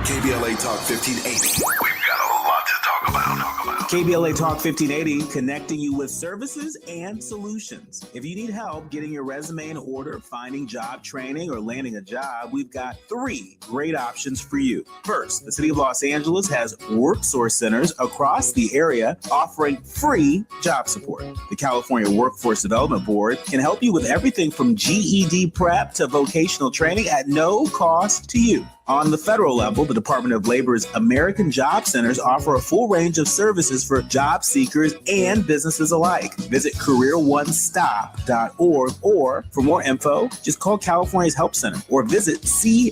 S18: KBLA Talk 1580. We've got a lot to talk about.
S23: KBLA Talk 1580, connecting you with services and solutions. If you need help getting your resume in order, finding job training, or landing a job, we've got 3 great options for you. First, the City of Los Angeles has WorkSource centers across the area offering free job support. The California Workforce Development Board can help you with everything from GED prep to vocational training at no cost to you. On the federal level, the Department of Labor's American Job Centers offer a full range of services for job seekers and businesses alike. Visit careeronestop.org, or for more info, just call California's Help Center or visit cwdb.ca.gov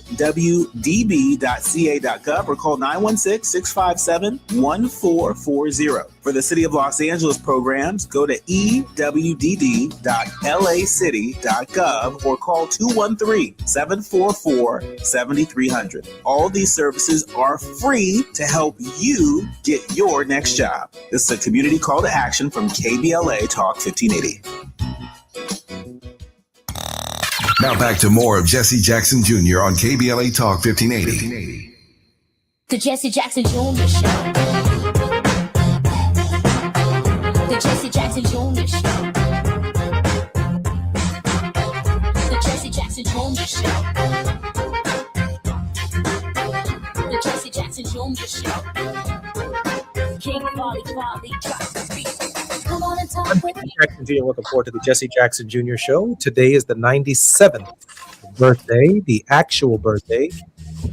S23: or call 916-657-1440. For the City of Los Angeles programs, go to ewdd.lacity.gov or call 213-744-7300. All these services are free to help you get your next job. This is a community call to action from KBLA Talk 1580.
S18: Now back to more of Jesse Jackson Jr. on KBLA Talk 1580.
S3: The Jesse Jackson Jr. Show. The Jesse Jackson Jr. Show. The Jesse Jackson Jr. Show. The Jesse Jackson Jr. Show. King Volley, Volley, drop the beat. Come on and talk
S4: I'm
S3: with
S4: Jesse
S3: me.
S4: Jackson Jr. Welcome forward to the Jesse Jackson Jr. Show. Today is the 97th birthday, the actual birthday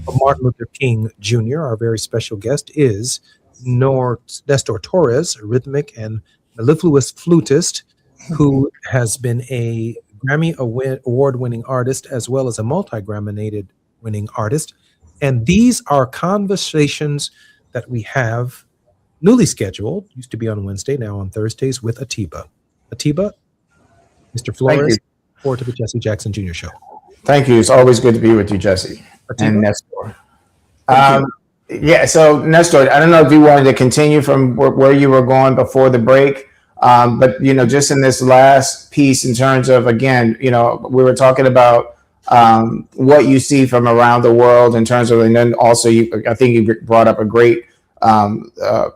S4: of Martin Luther King Jr. Our very special guest is Nestor Torres, a rhythmic and mellifluous flutist who has been a Grammy Award-winning artist as well as a multi-Grammy winning artist. And these are conversations that we have newly scheduled, used to be on Wednesday, now on Thursdays, with Atiba. Atiba, Mr. Flores, forward to the Jesse Jackson Jr. Show.
S11: Thank you. It's always good to be with you, Jesse and Nestor. Yeah, so Nestor, I don't know if you wanted to continue from where you were going before the break, but just in this last piece, in terms of, again, we were talking about what you see from around the world in terms of, and then also I think you brought up a great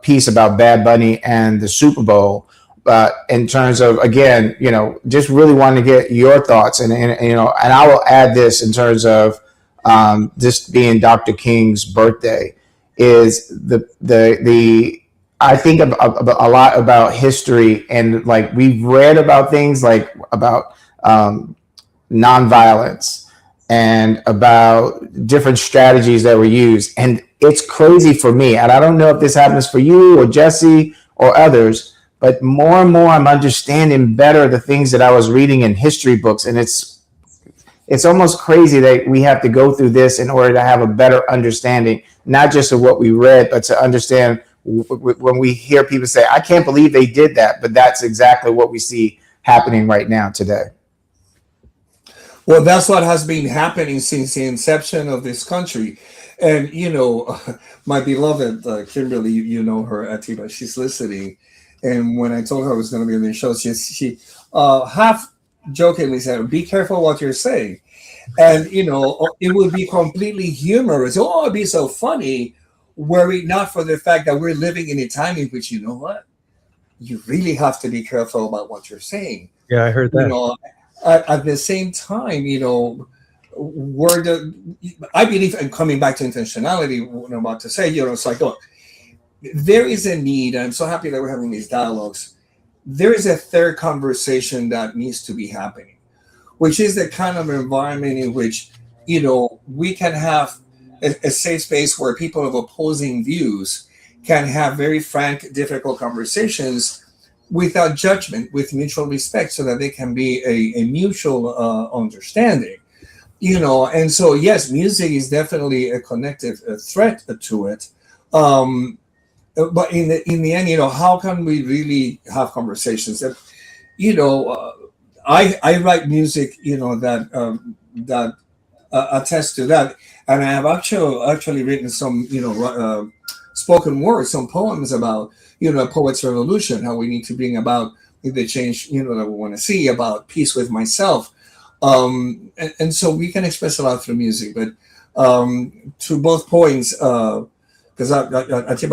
S11: piece about Bad Bunny and the Super Bowl. But in terms of, again, just really wanting to get your thoughts, and I will add this in terms of this being Dr. King's birthday, is the I think a lot about history, and like we've read about things like about nonviolence and about different strategies that were used, and it's crazy for me, and I don't know if this happens for you or Jesse or others, but more and more I'm understanding better the things that I was reading in history books, and it's almost crazy that we have to go through this in order to have a better understanding, not just of what we read, but to understand when we hear people say, I can't believe they did that, but that's exactly what we see happening right now today.
S5: Well, that's what has been happening since the inception of this country. And, my beloved Kimberly, you know her, Atiba, she's listening. And when I told her I was going to be on the show, she half jokingly said, be careful what you're saying. And, it would be completely humorous. Oh, it'd be so funny, were it not for the fact that we're living in a time in which, you know what? You really have to be careful about what you're saying.
S4: Yeah, I heard that.
S5: At the same time, I believe, and coming back to intentionality, what I'm about to say, it's like, look, there is a need, and I'm so happy that we're having these dialogues. There is a third conversation that needs to be happening, which is the kind of environment in which, we can have a safe space where people of opposing views can have very frank, difficult conversations without judgment, with mutual respect, so that they can be a mutual understanding. And so, yes, music is definitely a connective threat to it. But in the end, how can we really have conversations that, I write music, that attest to that, and I have actually written some, spoken words, some poems about, a poet's revolution, how we need to bring about the change, that we want to see, about peace with myself, and so we can express a lot through music. But to both points, because I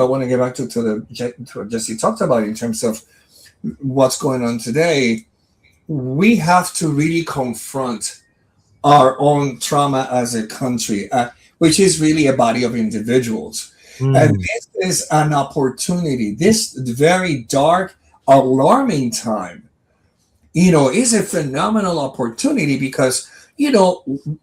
S5: want to get back to what Jesse talked about in terms of what's going on today. We have to really confront our own trauma as a country, which is really a body of individuals. And this is an opportunity. This very dark, alarming time, is a phenomenal opportunity, because,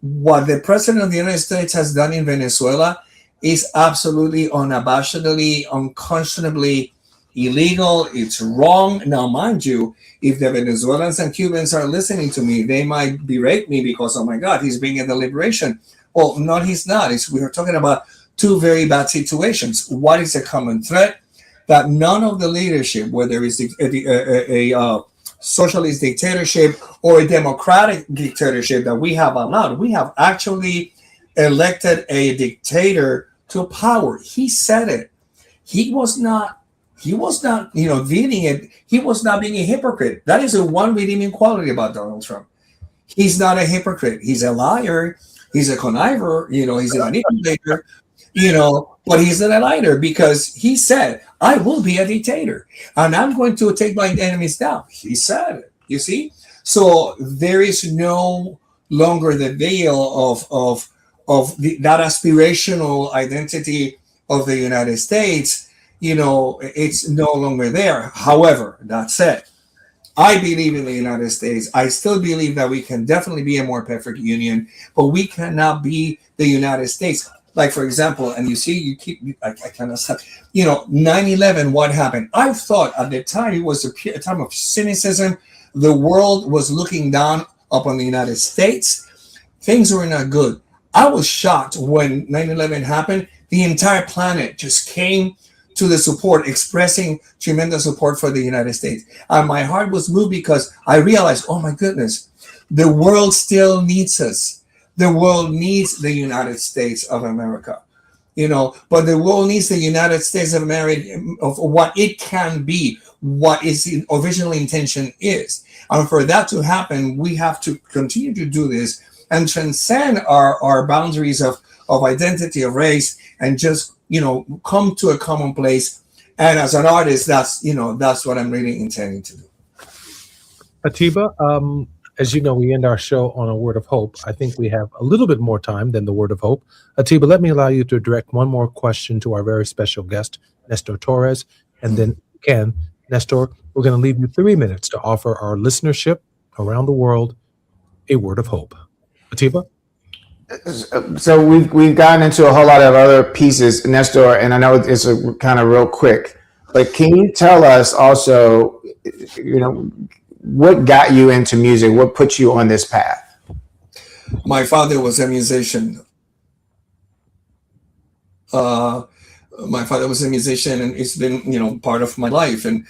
S5: what the president of the United States has done in Venezuela is absolutely, unabashedly, unconscionably illegal. It's wrong. Now, mind you, if the Venezuelans and Cubans are listening to me, they might berate me because, oh my God, he's bringing the liberation. Well, no, he's not. We are talking about two very bad situations. What is a common threat? That none of the leadership, whether it's a socialist dictatorship or a democratic dictatorship that we have allowed, we have actually elected a dictator to power. He said it. He was not, dealing it. He was not being a hypocrite. That is the one redeeming quality about Donald Trump. He's not a hypocrite. He's a liar. He's a conniver. He's a manipulator. But he's not a liar, because he said, I will be a dictator and I'm going to take my enemies down. He said it, you see? So there is no longer the veil of that aspirational identity of the United States, it's no longer there. However, that said, I believe in the United States. I still believe that we can definitely be a more perfect union, but we cannot be the United States. Like, for example, and you see, I cannot stop. 9/11, what happened? I thought at the time it was a time of cynicism. The world was looking down upon the United States. Things were not good. I was shocked when 9/11 happened. The entire planet just came to the support, expressing tremendous support for the United States. And my heart was moved because I realized, oh my goodness, the world still needs us. The world needs the United States of America, but the world needs the United States of America of what it can be, what its original intention is. And for that to happen, we have to continue to do this and transcend our boundaries of identity, of race, and just come to a common place. And as an artist, that's what I'm really intending to do.
S4: Atiba, as you know, we end our show on a word of hope. I think we have a little bit more time than the word of hope. Atiba, let me allow you to direct one more question to our very special guest, Nestor Torres, and then Nestor, we're going to leave you 3 minutes to offer our listenership around the world a word of hope. Atiba?
S11: So we've gotten into a whole lot of other pieces, Nestor, and I know it's a kind of real quick, but can you tell us also, what got you into music? What put you on this path?
S5: My father was a musician. My father was a musician, and it's been, part of my life. And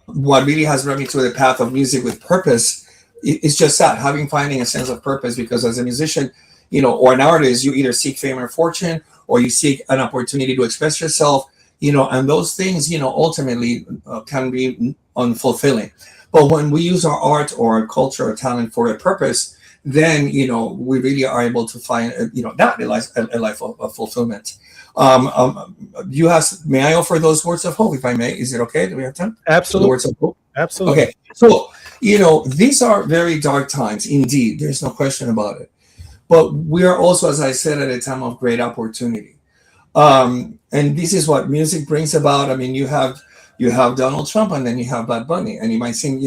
S5: what really has brought me to the path of music with purpose is just that, finding a sense of purpose. Because as a musician, or an artist, you either seek fame or fortune, or you seek an opportunity to express yourself, and those things, ultimately can be unfulfilling. But when we use our art or our culture or talent for a purpose, then, we really are able to find, that a life of fulfillment. May I offer those words of hope, if I may? Is it okay? Do we have time?
S4: Absolutely.
S5: The words of hope?
S4: Absolutely.
S5: Okay. So, these are very dark times indeed. There's no question about it. But we are also, as I said, at a time of great opportunity. And this is what music brings about. I mean, you have Donald Trump, and then you have Bad Bunny, and you might think,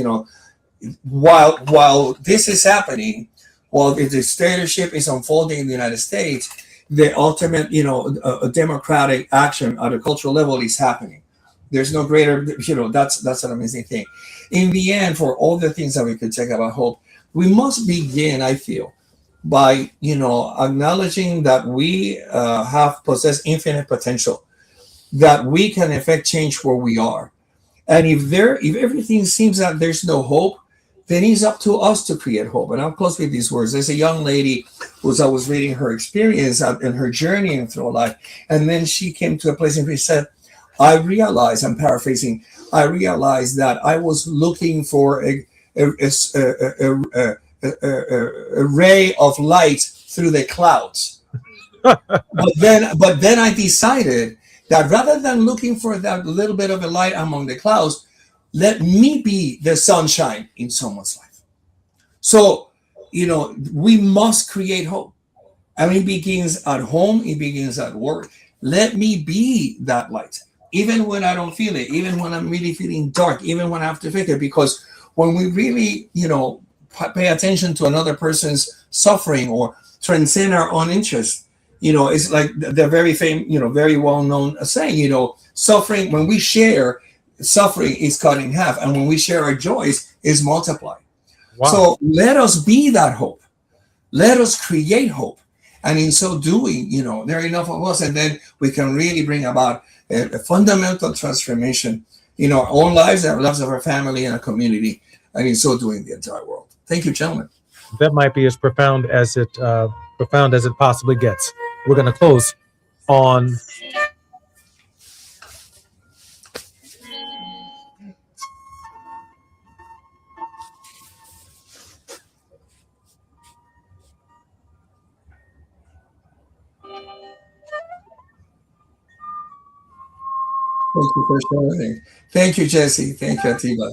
S5: while this is happening, while the dictatorship is unfolding in the United States, the ultimate, a democratic action at a cultural level is happening. There's no greater, that's an amazing thing. In the end, for all the things that we could take about hope, we must begin, I feel, by, acknowledging that we possess infinite potential, that we can affect change where we are. And if everything seems that there's no hope, then it's up to us to create hope. And I'll close with these words. There's a young lady I was reading her experience and her journey through life. And then she came to a place in which she said, I'm paraphrasing, I realized that I was looking for a ray of light through the clouds. but then I decided that rather than looking for that little bit of a light among the clouds, let me be the sunshine in someone's life. So, we must create hope. And it begins at home, it begins at work. Let me be that light, even when I don't feel it, even when I'm really feeling dark, even when I have to fake it. Because when we really, pay attention to another person's suffering or transcend our own interest, it's like the very famous, very well-known saying, suffering, when we share, suffering is cut in half. And when we share our joys, is multiplied. Wow. So let us be that hope. Let us create hope. And in so doing, there are enough of us, and then we can really bring about a fundamental transformation in our own lives, our lives of our family and our community, and in so doing the entire world. Thank you, gentlemen.
S4: That might be as profound as it possibly gets. We're going to close on
S5: Thank you for sharing. Thank you, Jesse. Thank you, Atiba.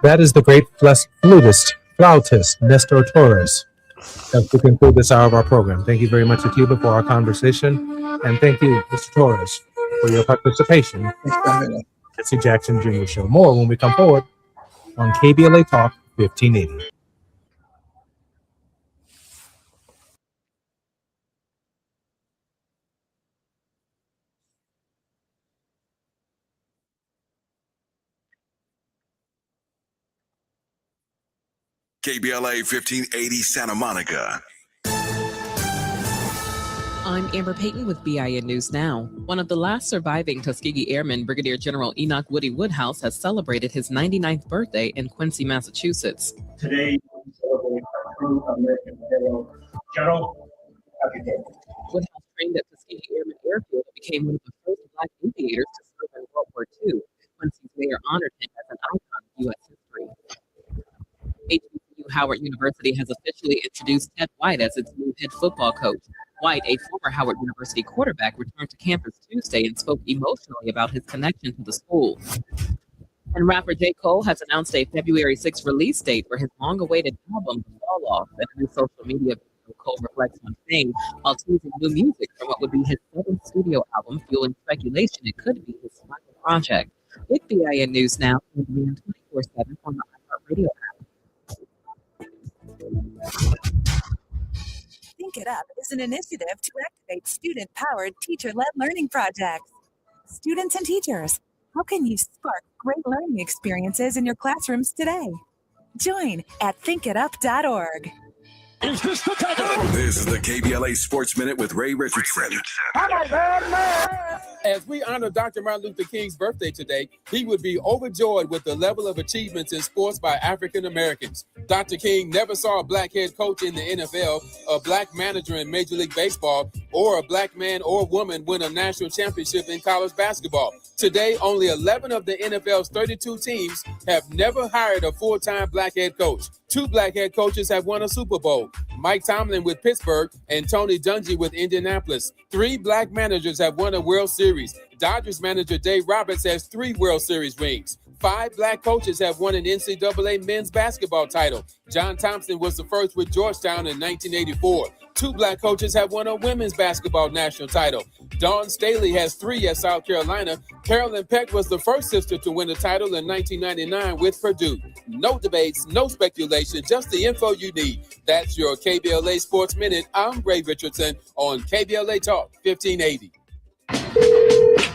S4: That is the great flautist, Nestor Torres. As we conclude this hour of our program, thank you very much, Atiba, for our conversation. And thank you, Mr. Torres, for your participation in the Jesse Jackson Jr. Show. More when we come forward on KBLA Talk 1580.
S18: KBLA 1580 Santa Monica.
S13: I'm Amber Payton with BIN News Now. One of the last surviving Tuskegee Airmen, Brigadier General Enoch Woody Woodhouse, has celebrated his 99th birthday in Quincy, Massachusetts.
S14: Today, we celebrate our true American hero, General. Happy birthday.
S13: Woodhouse trained at Tuskegee Airmen Airfield and became one of the first Black aviators to serve in World War II. Quincy's mayor honored him as an icon of U.S. history. HBCU Howard University has officially introduced Ted White as its new head football coach. White, a former Howard University quarterback, returned to campus Tuesday and spoke emotionally about his connection to the school. And rapper J. Cole has announced a February 6th release date for his long-awaited album, The Fall Off. In a new social media video, Cole reflects on fame while teasing new music for what would be his seventh studio album, fueling speculation it could be his final project. With BIN News Now, on demand 24/7 on the iHeartRadio app.
S6: Think It Up is an initiative to activate student-powered, teacher-led learning projects. Students and teachers, how can you spark great learning experiences in your classrooms today? Join at thinkitup.org.
S18: This is the KBLA Sports Minute with Ray Richardson.
S1: As we honor Dr. Martin Luther King's birthday today, he would be overjoyed with the level of achievements in sports by African Americans. Dr. King never saw a black head coach in the NFL, a black manager in Major League Baseball, or a black man or woman win a national championship in college basketball. Today, only 11 of the NFL's 32 teams have never hired a full-time black head coach. 2 black head coaches have won a Super Bowl. Mike Tomlin with Pittsburgh and Tony Dungy with Indianapolis. 3 black managers have won a World Series. Dodgers manager Dave Roberts has 3 World Series rings. 5 black coaches have won an NCAA men's basketball title. John Thompson was the first with Georgetown in 1984. 2 black coaches have won a women's basketball national title. Dawn Staley has 3 at South Carolina. Carolyn Peck was the first sister to win a title in 1999 with Purdue. No debates, no speculation, just the info you need. That's your KBLA Sports Minute. I'm Ray Richardson on KBLA Talk 1580.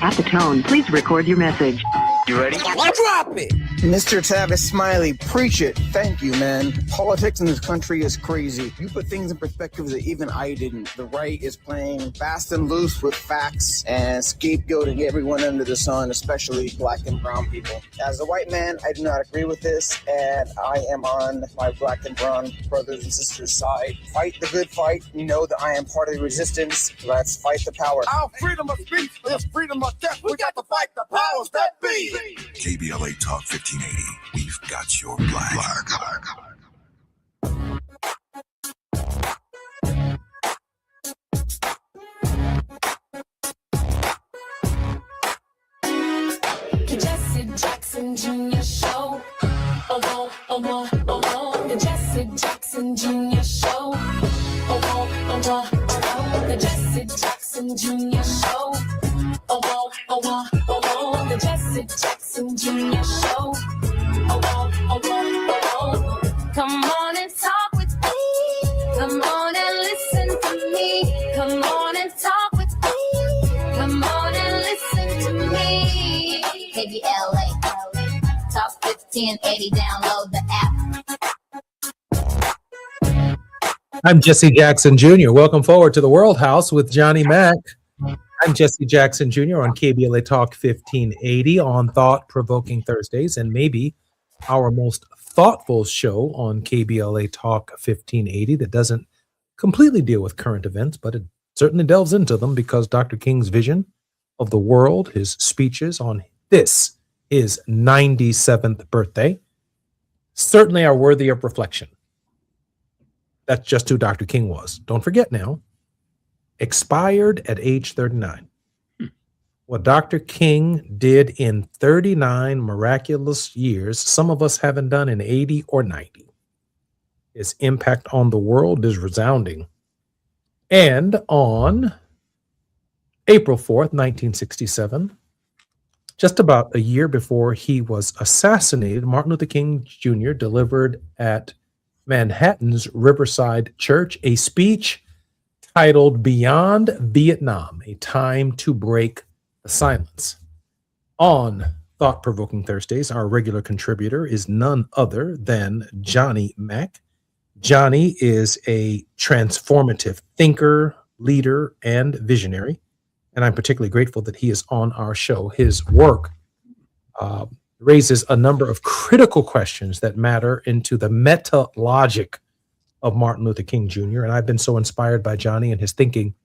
S7: At the tone, please record your message.
S8: You ready?
S7: Drop it!
S8: Mr. Tavis Smiley, preach it. Thank you, man. Politics in this country is crazy. You put things in perspective that even I didn't. The right is playing fast and loose with facts and scapegoating everyone under the sun, especially black and brown people. As a white man, I do not agree with this, and I am on my black and brown brothers and sisters' side. Fight the good fight. You know that I am part of the resistance. Let's fight the power.
S24: Our freedom of speech is freedom of death. We got to fight the powers that be.
S18: KBLA Talk 1580. We've got your black.
S3: Jesse Jackson Jr. Show. Oh, oh, oh, oh, oh. The Jesse Jackson Jr. Show. Oh, oh, oh, oh. The Jesse Jackson Jr. Show. Oh, oh, oh, oh, oh. The Jesse Jackson Jr. Show. Oh, oh, oh, oh. Come on and talk with me. Come on and listen to me. Come on and talk with me. Come on and listen to me. KBLA Talk 1580. Download the app.
S4: I'm Jesse Jackson Jr. Welcome forward to the World House with Johnny Mack. I'm Jesse Jackson Jr. on KBLA Talk 1580 on Thought-Provoking Thursdays, and maybe our most thoughtful show on KBLA Talk 1580 that doesn't completely deal with current events, but it certainly delves into them because Dr. King's vision of the world, his speeches on this, his 97th birthday, certainly are worthy of reflection. That's just who Dr. King was. Don't forget now, expired at age 39. What Dr. King did in 39 miraculous years, some of us haven't done in 80 or 90. His impact on the world is resounding. And on April 4th, 1967, just about a year before he was assassinated, Martin Luther King Jr. delivered at Manhattan's Riverside Church a speech titled Beyond Vietnam, A Time to Break the Silence. On Thought Provoking Thursdays, our regular contributor is none other than Johnny Mack. Johnny is a transformative thinker, leader, and visionary, and I'm particularly grateful that he is on our show. His work raises a number of critical questions that matter into the meta logic of Martin Luther King Jr., and I've been so inspired by Johnny and his thinking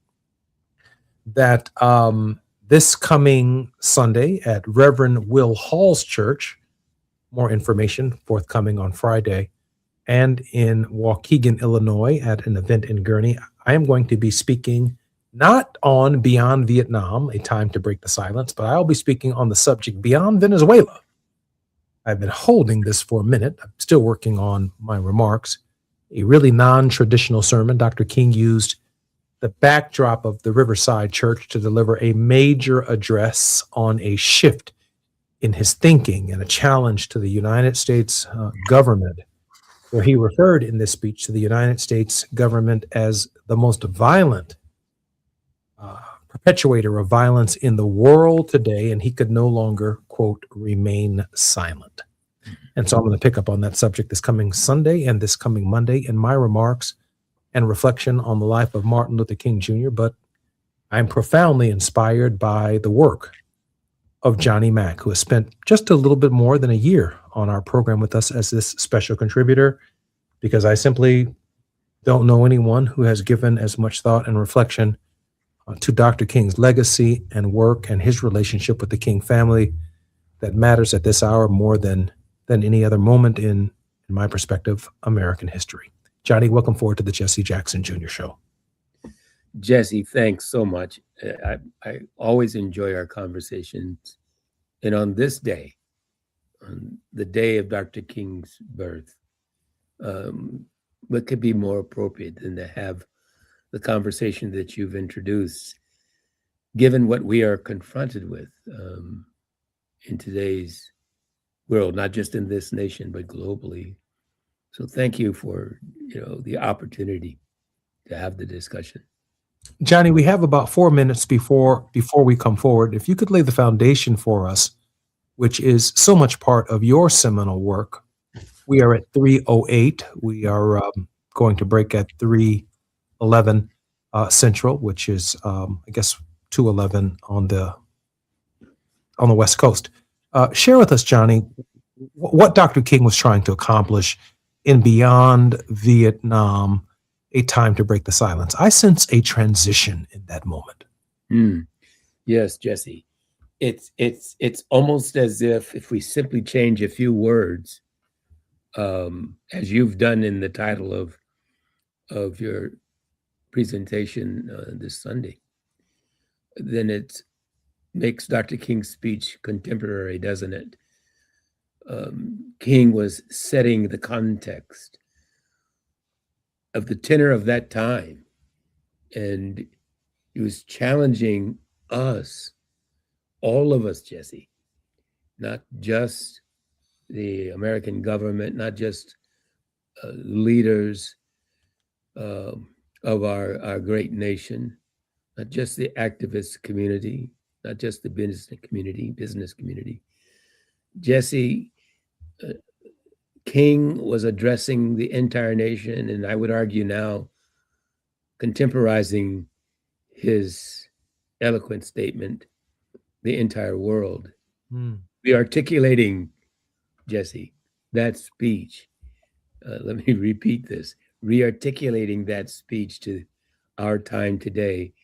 S4: that this coming Sunday at Reverend Will Hall's church, more information forthcoming on Friday, and in Waukegan, Illinois, at an event in Gurnee, I am going to be speaking not on Beyond Vietnam, A Time to Break the Silence, but I'll be speaking on the subject Beyond Venezuela. I've been holding this for a minute. I'm still working on my remarks. A really non-traditional sermon. Dr. King used the backdrop of the Riverside Church to deliver a major address on a shift in his thinking and a challenge to the United States government, where he referred in this speech to the United States government as the most violent perpetuator of violence in the world today, and he could no longer, quote, remain silent. And so I'm going to pick up on that subject this coming Sunday and this coming Monday in my remarks and reflection on the life of Martin Luther King Jr., but I'm profoundly inspired by the work of Johnny Mack, who has spent just a little bit more than a year on our program with us as this special contributor, because I simply don't know anyone who has given as much thought and reflection to Dr. King's legacy and work and his relationship with the King family that matters at this hour more than any other moment in my perspective, American history. Johnny, welcome forward to the Jesse Jackson Jr. Show.
S2: Jesse, thanks so much. I always enjoy our conversations. And on this day, on the day of Dr. King's birth, what could be more appropriate than to have the conversation that you've introduced, given what we are confronted with in today's world, not just in this nation, but globally. So thank you for the opportunity to have the discussion.
S4: Johnny, we have about 4 minutes before we come forward. If you could lay the foundation for us, which is so much part of your seminal work. We are at 3:08. We are going to break at 3:11 Central, which is I guess 2:11 on the West Coast. Share with us, Johnny, what Dr. King was trying to accomplish in Beyond Vietnam, A Time to Break the Silence. I sense a transition in that moment.
S2: Yes, Jesse. It's almost as if we simply change a few words, as you've done in the title of your presentation this Sunday, then it makes Dr. King's speech contemporary, doesn't it? King was setting the context of the tenor of that time, and he was challenging us, all of us, Jesse, not just the American government, not just leaders of our great nation, not just the activist community, not just the business community. Jesse, King was addressing the entire nation, and I would argue now contemporizing his eloquent statement, the entire world. Re-articulating, Jesse, that speech. Let me repeat this. Re-articulating that speech to our time today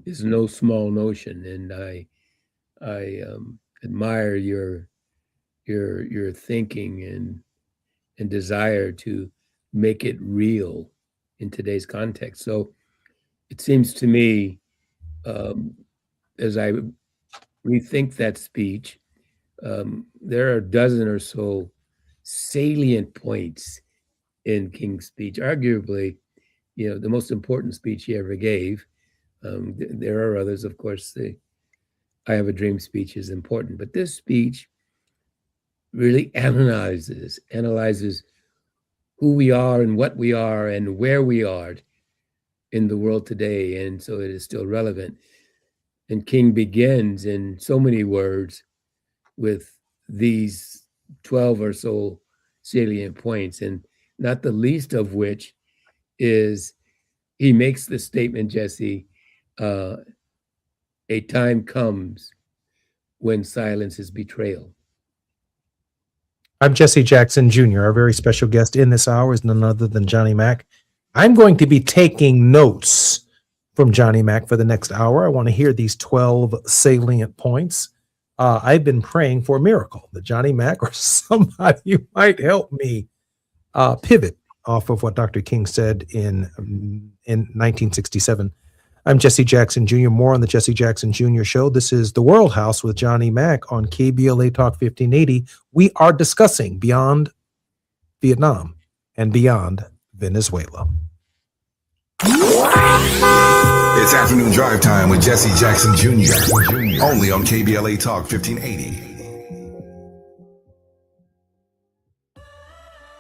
S2: is no small notion, and I admire your thinking and desire to make it real in today's context. So it seems to me, as I rethink that speech. There are a dozen or so salient points in King's speech, arguably, the most important speech he ever gave. There are others, of course. The I Have a Dream speech is important, but this speech really analyzes who we are and what we are and where we are in the world today, and so it is still relevant. And King begins in so many words with these 12 or so salient points, and not the least of which is he makes the statement, Jesse, a time comes when silence is betrayal.
S4: I'm Jesse Jackson Jr. Our very special guest in this hour is none other than Johnny Mack. I'm going to be taking notes from Johnny Mack for the next hour. I want to hear these 12 salient points. I've been praying for a miracle that Johnny Mack or somebody might help me pivot off of what Dr. King said in 1967. I'm Jesse Jackson Jr. More on the Jesse Jackson Jr. Show. This is The World House with Johnny Mack on KBLA Talk 1580. We are discussing beyond Vietnam and beyond Venezuela.
S18: It's afternoon drive time with Jesse Jackson Jr. Only on KBLA Talk 1580.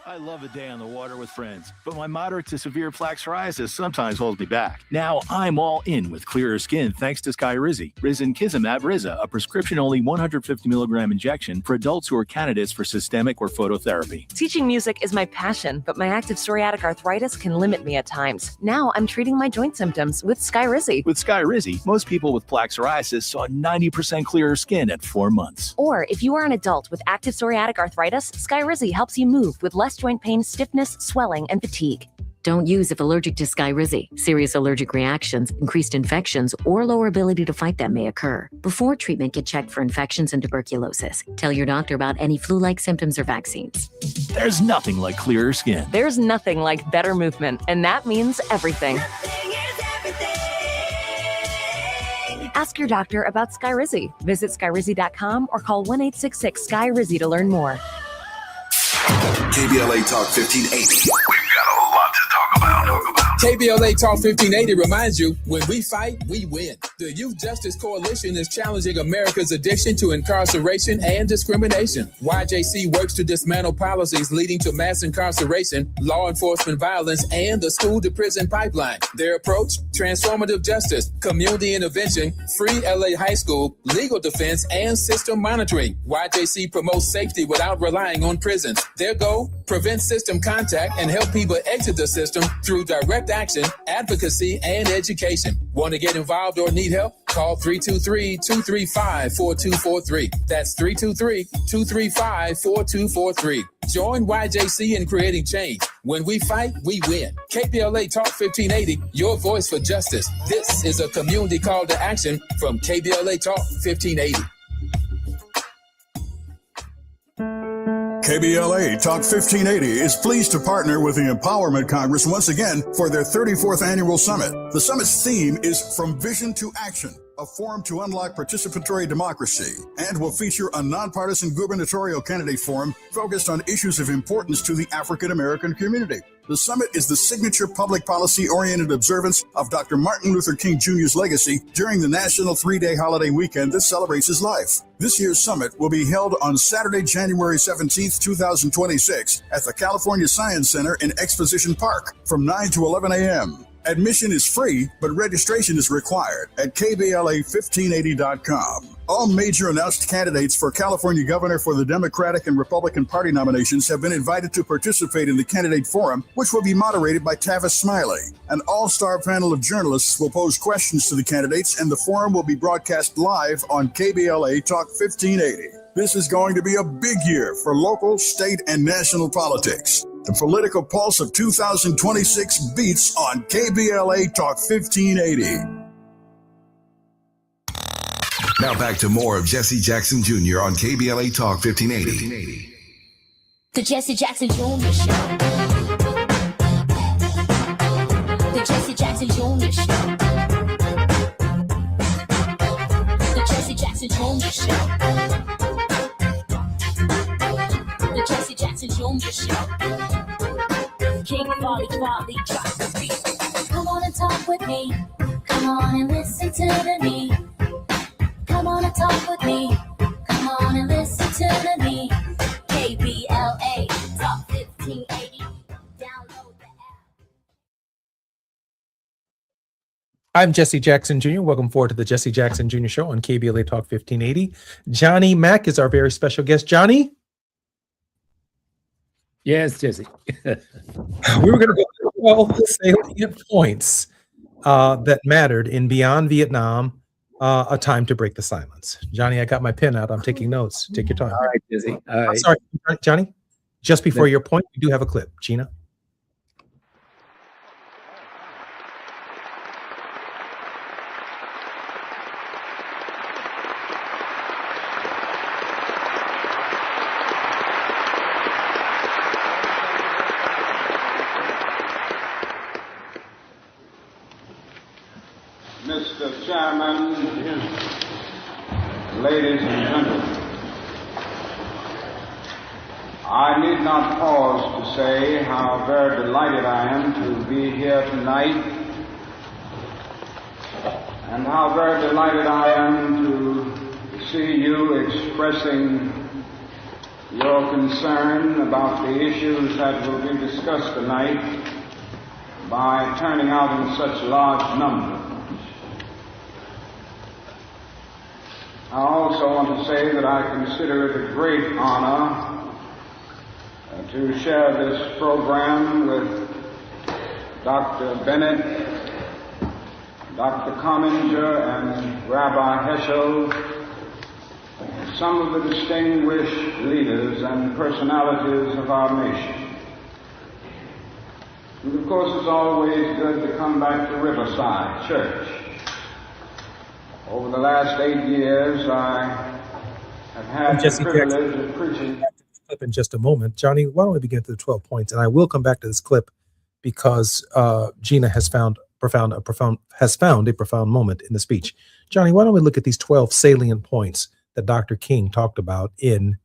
S9: I love a day on the water with friends, but my moderate to severe plaque psoriasis sometimes holds me back. Now I'm all in with clearer skin thanks to Skyrizi. Risankizumab Riza, a prescription-only 150 milligram injection for adults who are candidates for systemic or phototherapy.
S10: Teaching music is my passion, but my active psoriatic arthritis can limit me at times. Now I'm treating my joint symptoms with Skyrizi.
S9: With Skyrizi, most people with plaque psoriasis saw 90% clearer skin at 4 months.
S10: Or if you are an adult with active psoriatic arthritis, Skyrizi helps you move with less joint pain, stiffness, swelling, and fatigue.
S22: Don't use if allergic to Skyrizi. Serious allergic reactions, increased infections, or lower ability to fight them may occur. Before treatment, get checked for infections and tuberculosis. Tell your doctor about any flu-like symptoms or vaccines.
S9: There's nothing like clearer skin.
S10: There's nothing like better movement, and that means everything. Ask your doctor about Skyrizi. Visit Skyrizi.com or call 1-866-SKY-RIZZI to learn more.
S18: KBLA Talk 1580. We've got a lot to talk about.
S1: KBLA Talk 1580 reminds you, when we fight, we win. The Youth Justice Coalition is challenging America's addiction to incarceration and discrimination. YJC works to dismantle policies leading to mass incarceration, law enforcement violence, and the school-to-prison pipeline. Their approach, transformative justice, community intervention, free LA high school, legal defense, and system monitoring. YJC promotes safety without relying on prisons. Their goal, prevent system contact and help people exit the system through direct action, advocacy, and education. Want to get involved or need help? Call 323-235-4243. That's 323-235-4243. Join YJC in creating change. When we fight, we win. KBLA Talk 1580, your voice for justice. This is a community call to action from KBLA Talk 1580.
S15: KBLA Talk 1580 is pleased to partner with the Empowerment Congress once again for their 34th annual summit. The summit's theme is From Vision to Action, a forum to unlock participatory democracy, and will feature a nonpartisan gubernatorial candidate forum focused on issues of importance to the African American community. The summit is the signature public policy-oriented observance of Dr. Martin Luther King Jr.'s legacy during the national 3-day holiday weekend that celebrates his life. This year's summit will be held on Saturday, January 17th, 2026 at the California Science Center in Exposition Park from 9 to 11 a.m. Admission is free, but registration is required at KBLA1580.com. All major announced candidates for California governor for the Democratic and Republican Party nominations have been invited to participate in the candidate forum, which will be moderated by Tavis Smiley. An all-star panel of journalists will pose questions to the candidates, and the forum will be broadcast live on KBLA Talk 1580. This is going to be a big year for local, state, and national politics. The political pulse of 2026 beats on KBLA Talk 1580.
S18: Now back to more of Jesse Jackson Jr. on KBLA Talk 1580.
S3: The Jesse Jackson Jr. Show. The Jesse Jackson Jr. Show. The Jesse Jackson Jackson Junior Show. The Jesse Jackson Junior Show. King Volley, drop the beat. Come on and talk with me. Come on and listen to me. Come on and talk with me. Come on and listen to me. KBLA Talk 1580. Download the app.
S4: I'm Jesse Jackson Jr. Welcome forward to the Jesse Jackson Jr. Show on KBLA Talk 1580. Johnny Mack is our very special guest. Johnny?
S2: Yes, Jesse.
S4: We were going to go through 12 salient points that mattered in Beyond Vietnam, A Time to Break the Silence. Johnny, I got my pen out. I'm taking notes. Take your time.
S2: All right, Jesse. All right.
S4: I'm sorry, Johnny. Just before your point, we do have a clip. Gina?
S12: Mr. Chairman, ladies and gentlemen, I need not pause to say how very delighted I am to be here tonight, and how very delighted I am to see you expressing your concern about the issues that will be discussed tonight by turning out in such large numbers. I also want to say that I consider it a great honor to share this program with Dr. Bennett, Dr. Comminger, and Rabbi Heschel, some of the distinguished leaders and personalities of our nation. And of course, it's always good to come back to Riverside Church. Over the last 8 years, I have had the privilege of preaching.
S4: Clip in just a moment. Johnny, why don't we begin to the 12 points? And I will come back to this clip because Gina has found a profound moment in the speech. Johnny, why don't we look at these 12 salient points that Dr. King talked about in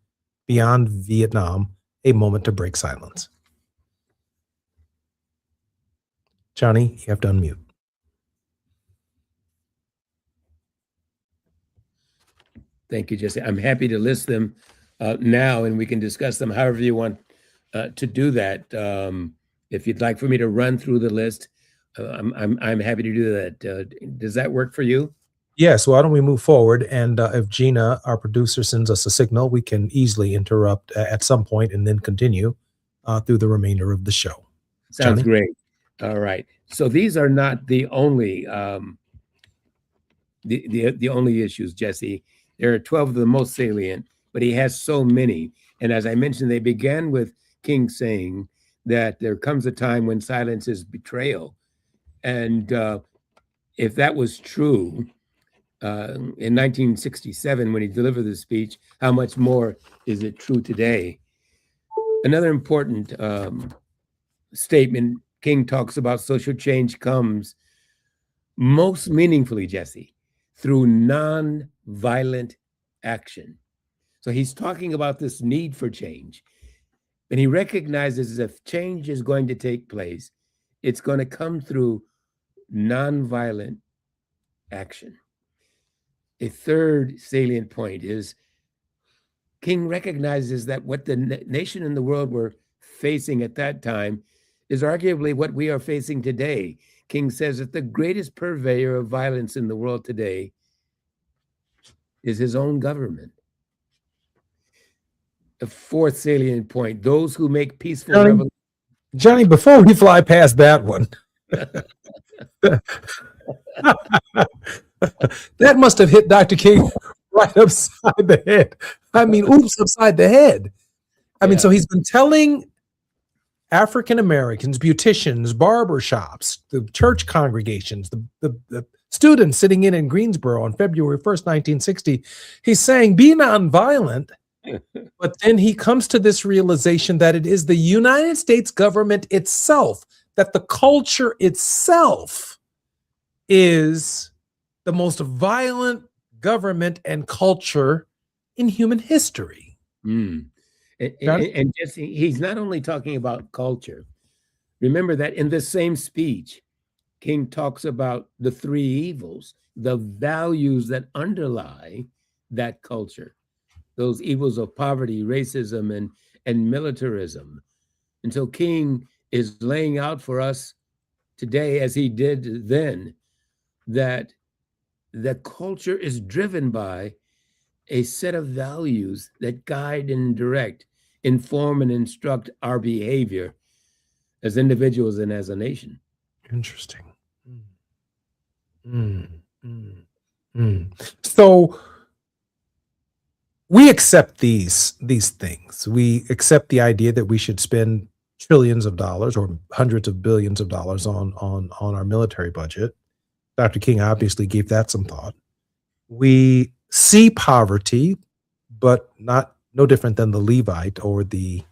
S4: Beyond Vietnam, A Moment to Break Silence. Johnny, you have to unmute.
S2: Thank you, Jesse. I'm happy to list them now, and we can discuss them however you want to do that. If you'd like for me to run through the list, I'm happy to do that. Does that work for you?
S4: Yes. Why don't we move forward? And if Gina, our producer, sends us a signal, we can easily interrupt at some point and then continue through the remainder of the show.
S2: Sounds
S4: Johnny?
S2: great. All right. So these are not the only the only issues, Jesse. There are 12 of the most salient, but he has so many. And as I mentioned, they began with King saying that there comes a time when silence is betrayal. And if that was true in 1967, when he delivered the speech, how much more is it true today? Another important statement, King talks about social change comes most meaningfully, Jesse, through non-violent action. So he's talking about this need for change. And he recognizes if change is going to take place, it's going to come through non-violent action. A third salient point is King recognizes that what the nation and the world were facing at that time is arguably what we are facing today. King says that the greatest purveyor of violence in the world today is his own government. The fourth salient point, those who make peaceful revolution.
S4: Johnny, before we fly past that one, that must have hit Dr. King right upside the head. I mean, oops, upside the head. I mean, so he's been telling African Americans, beauticians, barbershops, the church congregations, the students sitting in Greensboro on February 1st, 1960, he's saying, be nonviolent. But then he comes to this realization that it is the United States government itself, that the culture itself is the most violent government and culture in human history.
S2: And Jesse, he's not only talking about culture. Remember that in the same speech, King talks about the three evils, the values that underlie that culture, those evils of poverty, racism, and militarism. And so King is laying out for us today, as he did then, that the culture is driven by a set of values that guide and direct, inform and instruct our behavior as individuals and as a nation.
S4: Interesting. So we accept these things. We accept the idea that we should spend trillions of dollars or hundreds of billions of dollars on our military budget. Dr. King obviously gave that some thought. We see poverty, but no different than the Levite or the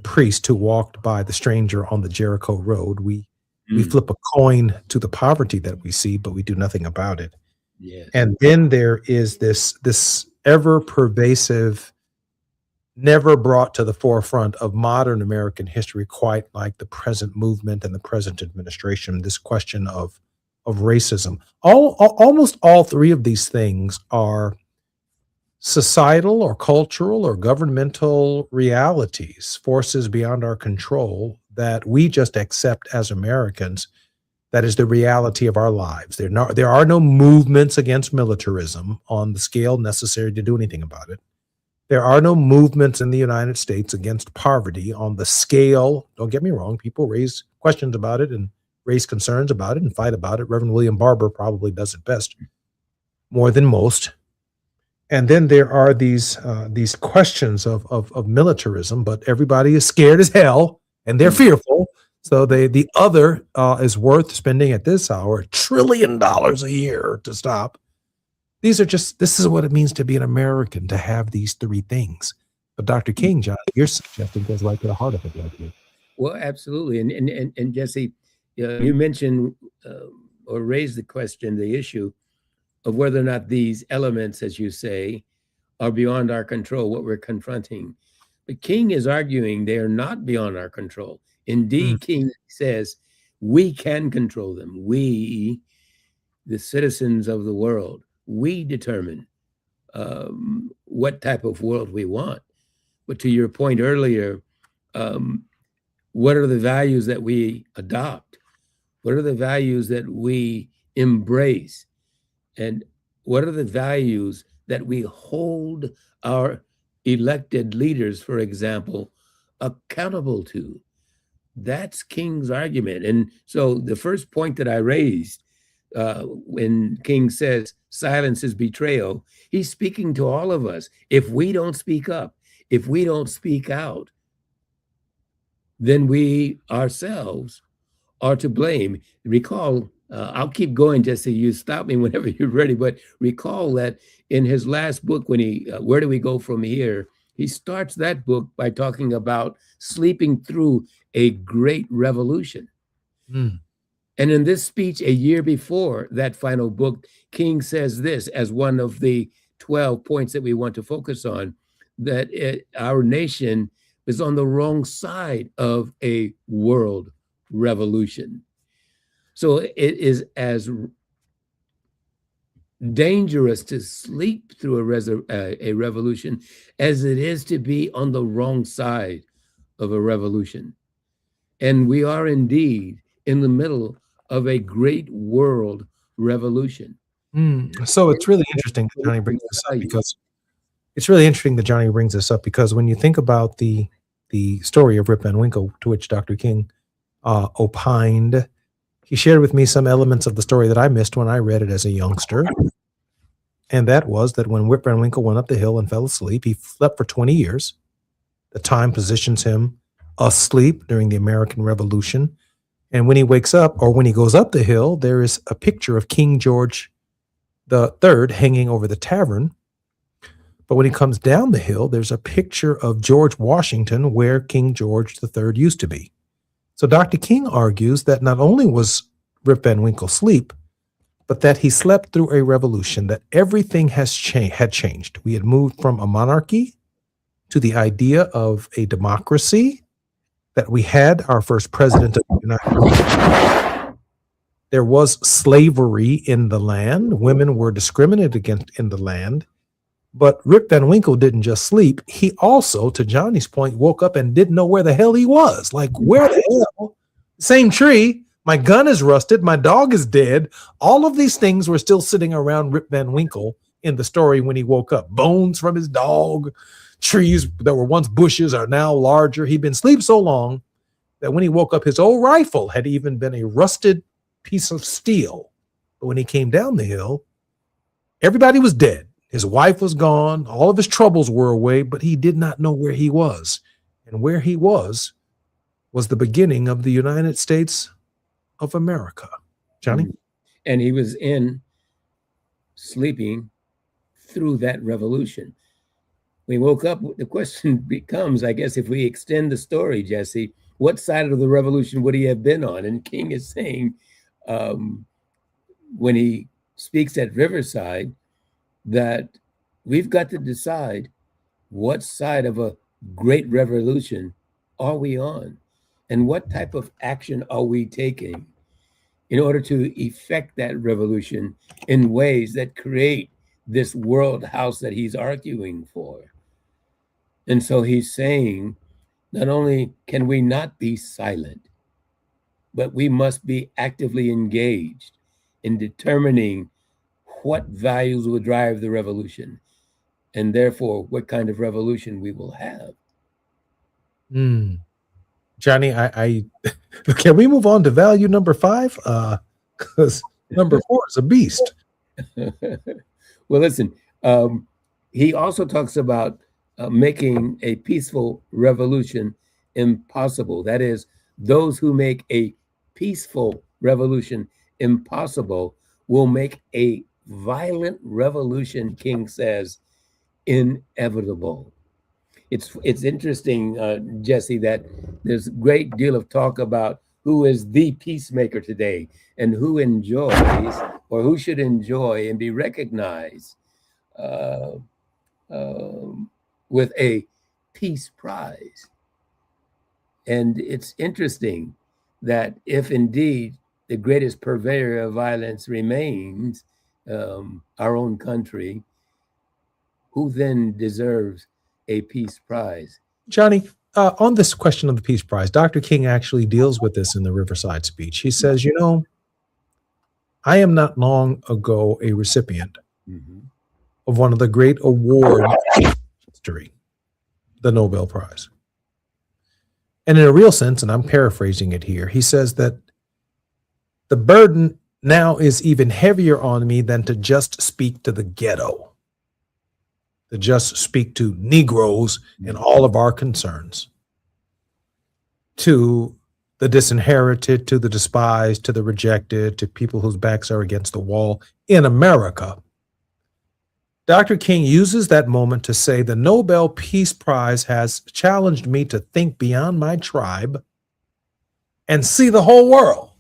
S4: priest who walked by the stranger on the Jericho road. We flip a coin to the poverty that we see, but we do nothing about it.
S2: Yes.
S4: And then there is this ever pervasive, never brought to the forefront of modern American history, quite like the present movement and the present administration, this question of racism. Almost all three of these things are societal or cultural or governmental realities, forces beyond our control that we just accept as Americans. That is the reality of our lives. There are no movements against militarism on the scale necessary to do anything about it. There are no movements in the United States against poverty on the scale. Don't get me wrong. People raise questions about it and raise concerns about it and fight about it. Reverend William Barber probably does it best, more than most. And then there are these questions of militarism, but everybody is scared as hell and they're fearful. So the other is worth spending at this hour $1 trillion a year to stop. This is what it means to be an American, to have these three things. But Dr. King, John, your suggestion goes right to the heart of it, don't you?
S2: Well, absolutely. And Jesse, you mentioned or raised the issue of whether or not these elements, as you say, are beyond our control, what we're confronting. But King is arguing they are not beyond our control. Indeed, King says we can control them. We, the citizens of the world, we determine what type of world we want. But to your point earlier, what are the values that we adopt? What are the values that we embrace? And what are the values that we hold our elected leaders, for example, accountable to? That's King's argument. And so the first point that I raised, when King says silence is betrayal, he's speaking to all of us. If we don't speak up, if we don't speak out, then we ourselves are to blame. Recall, I'll keep going, Jesse, you stop me whenever you're ready, but recall that in his last book, when Where Do We Go From Here? He starts that book by talking about sleeping through a great revolution. And in this speech a year before that final book, King says this as one of the 12 points that we want to focus on, that our nation is on the wrong side of a world revolution. So it is as dangerous to sleep through a revolution as it is to be on the wrong side of a revolution. And we are indeed in the middle of a great world revolution.
S4: So it's really interesting that Johnny brings this up because when you think about the story of Rip Van Winkle, to which Dr. King opined, he shared with me some elements of the story that I missed when I read it as a youngster. And that was that when Rip Van Winkle went up the hill and fell asleep, he slept for 20 years. The time positions him asleep during the American Revolution. And when he wakes up, or when he goes up the hill, there is a picture of King George III hanging over the tavern. But when he comes down the hill, there's a picture of George Washington where King George III used to be. So Dr. King argues that not only was Rip Van Winkle asleep, but that he slept through a revolution, that everything had changed. We had moved from a monarchy to the idea of a democracy, that we had our first president of the United States. There was slavery in the land. Women were discriminated against in the land. But Rip Van Winkle didn't just sleep. He also, to Johnny's point, woke up and didn't know where the hell he was. Like, where the hell? Same tree. My gun is rusted. My dog is dead. All of these things were still sitting around Rip Van Winkle in the story when he woke up. Bones from his dog. Trees that were once bushes are now larger. He'd been asleep so long that when he woke up, his old rifle had even been a rusted piece of steel. But when he came down the hill, everybody was dead. His wife was gone. All of his troubles were away, but he did not know where he was. And where he was the beginning of the United States of America. Johnny?
S2: And he was sleeping through that revolution. We woke up, the question becomes, I guess, if we extend the story, Jesse, what side of the revolution would he have been on? And King is saying, when he speaks at Riverside, that we've got to decide what side of a great revolution are we on, and what type of action are we taking in order to effect that revolution in ways that create this world house that he's arguing for. And so he's saying, not only can we not be silent, but we must be actively engaged in determining what values will drive the revolution, and therefore what kind of revolution we will have.
S4: Johnny, I can we move on to value number 5? Because number 4 is a beast.
S2: Well, listen, he also talks about making a peaceful revolution impossible. That is, those who make a peaceful revolution impossible will make a violent revolution, King says, inevitable. It's interesting, Jesse, that there's a great deal of talk about who is the peacemaker today and who enjoys, or who should enjoy and be recognized with a peace prize. And it's interesting that if indeed the greatest purveyor of violence remains our own country, who then deserves a peace prize?
S4: Johnny, on this question of the Peace Prize, Dr. King actually deals with this in the Riverside speech. He says, I am not long ago a recipient of one of the great awards in history, the Nobel Prize. And in a real sense, and I'm paraphrasing it here, he says that the burden now is even heavier on me than to just speak to the ghetto, to just speak to Negroes and all of our concerns, to the disinherited, to the despised, to the rejected, to people whose backs are against the wall in America. Dr. King uses that moment to say the Nobel Peace Prize has challenged me to think beyond my tribe and see the whole world.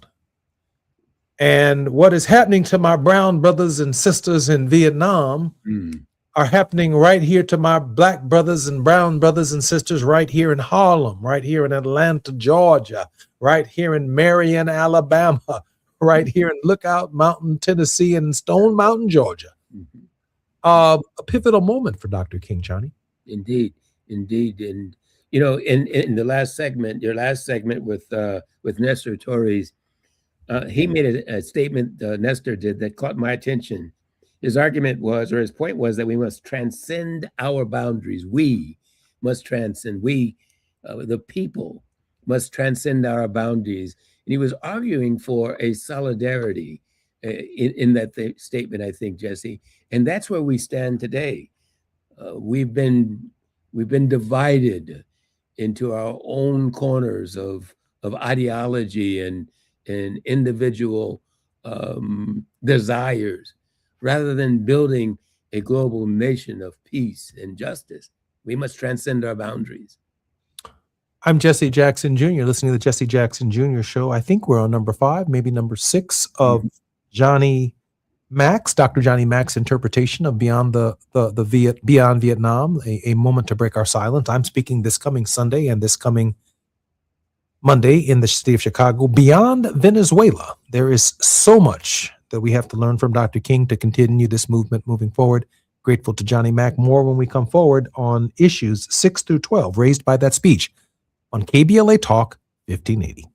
S4: And what is happening to my brown brothers and sisters in Vietnam are happening right here to my black brothers and brown brothers and sisters right here in Harlem, right here in Atlanta, Georgia, right here in Marion, Alabama, right here in Lookout Mountain, Tennessee, and Stone Mountain, Georgia. A pivotal moment for Dr. King, Johnny.
S2: Indeed. And in the last segment, your last segment with Nestor Torres, he made a statement, Nestor did, that caught my attention. His argument was, or his point was, that we must transcend our boundaries. We must transcend. We, the people, must transcend our boundaries. And he was arguing for a solidarity in that statement, I think, Jesse. And that's where we stand today. We've been divided into our own corners of ideology and individual desires, rather than building a global nation of peace and justice. We must transcend our boundaries.
S4: I'm Jesse Jackson Jr., listening to the Jesse Jackson Jr. Show. I think we're on number 5, maybe number 6 of Johnny Max, Dr. Johnny Mack's interpretation of Beyond Beyond Vietnam, a moment to break our silence. I'm speaking this coming Sunday and this coming Monday in the city of Chicago. Beyond Venezuela, there is so much that we have to learn from Dr. King to continue this movement moving forward. Grateful to Johnny Mack. More when we come forward on issues 6 through 12 raised by that speech on KBLA Talk 1580.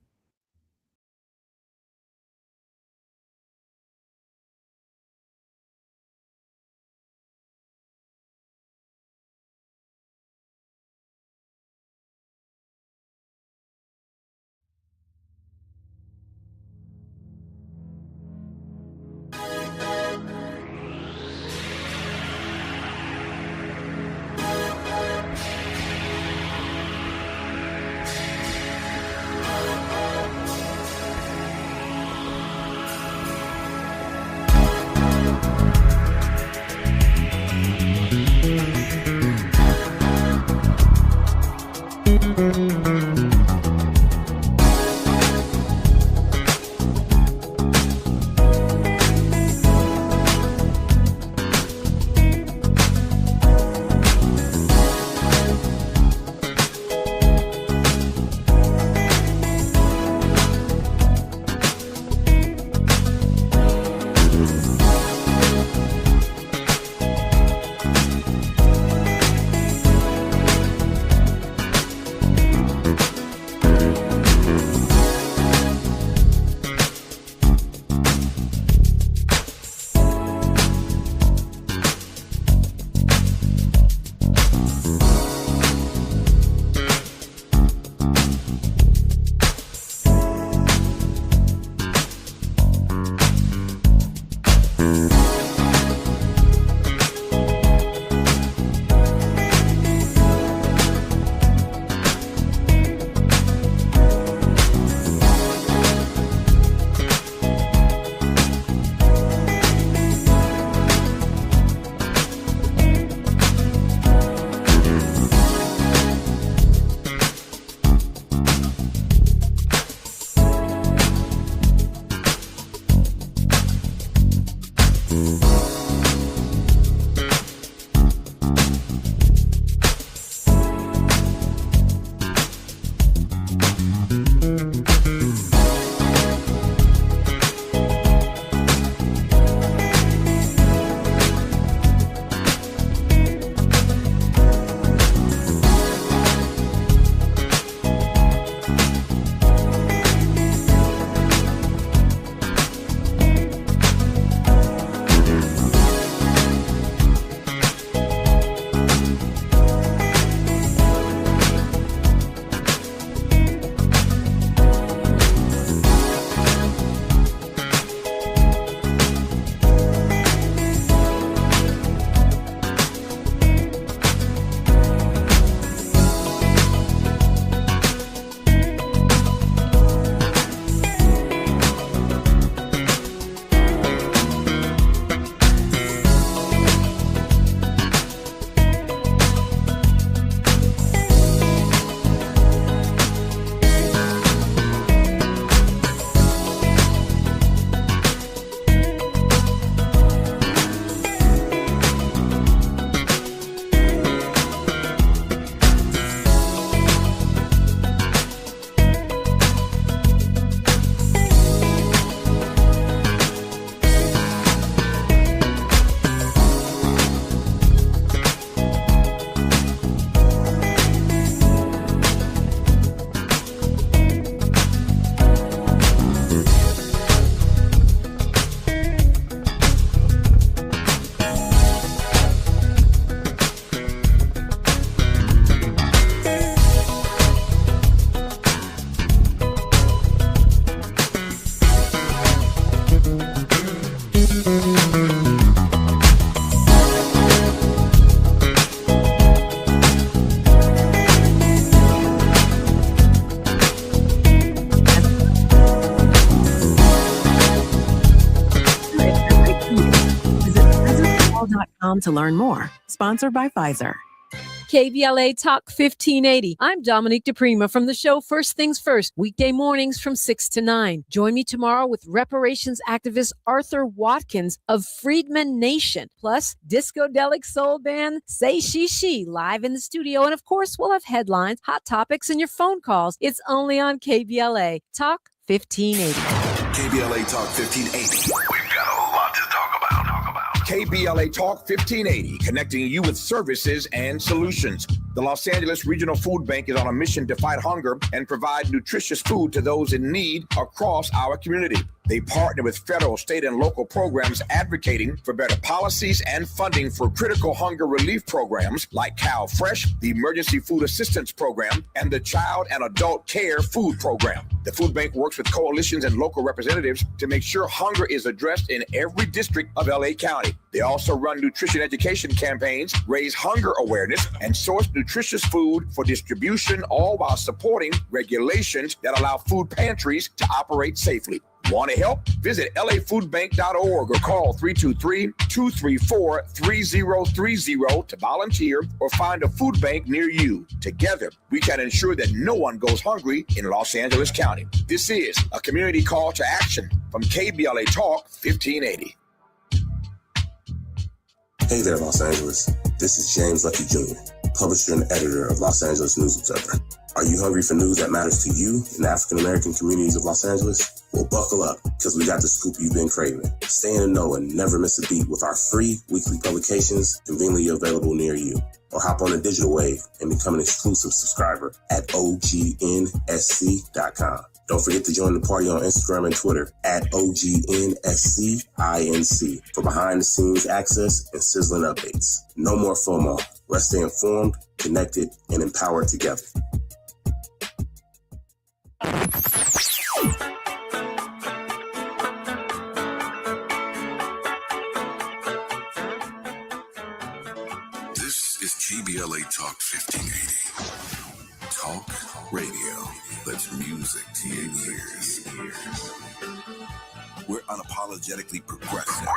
S16: to learn more. Sponsored by Pfizer. KBLA Talk 1580. I'm Dominique DePrima from the show First Things First, weekday mornings from 6 to 9. Join me tomorrow with reparations activist Arthur Watkins of Freedmen Nation, plus discodelic soul band Say She live in the studio. And of course, we'll have headlines, hot topics, and your phone calls. It's only on KBLA Talk 1580.
S18: KBLA Talk 1580. We've got a lot to talk about.
S19: KBLA Talk 1580, connecting you with services and solutions. The Los Angeles Regional Food Bank is on a mission to fight hunger and provide nutritious food to those in need across our community. They partner with federal, state, and local programs advocating for better policies and funding for critical hunger relief programs like Cal Fresh, the Emergency Food Assistance Program, and the Child and Adult Care Food Program. The food bank works with coalitions and local representatives to make sure hunger is addressed in every district of LA County. They also run nutrition education campaigns, raise hunger awareness, and source nutritious food for distribution, all while supporting regulations that allow food pantries to operate safely. Want to help? Visit lafoodbank.org or call 323-234-3030 to volunteer or find a food bank near you. Together, we can ensure that no one goes hungry in Los Angeles County. This is a community call to action from KBLA Talk 1580.
S20: Hey there, Los Angeles. This is James Lucky Jr., publisher and editor of Los Angeles News Observer. Are you hungry for news that matters to you in the African-American communities of Los Angeles? Well, buckle up, because we got the scoop you've been craving. Stay in the know and never miss a beat with our free weekly publications conveniently available near you. Or hop on the digital wave and become an exclusive subscriber at OGNSC.com. Don't forget to join the party on Instagram and Twitter at OGNSCINC for behind-the-scenes access and sizzling updates. No more FOMO. Let's stay informed, connected, and empowered together.
S18: This is KBLA Talk 1580. Talk radio. That's music to your ears. We're unapologetically progressive.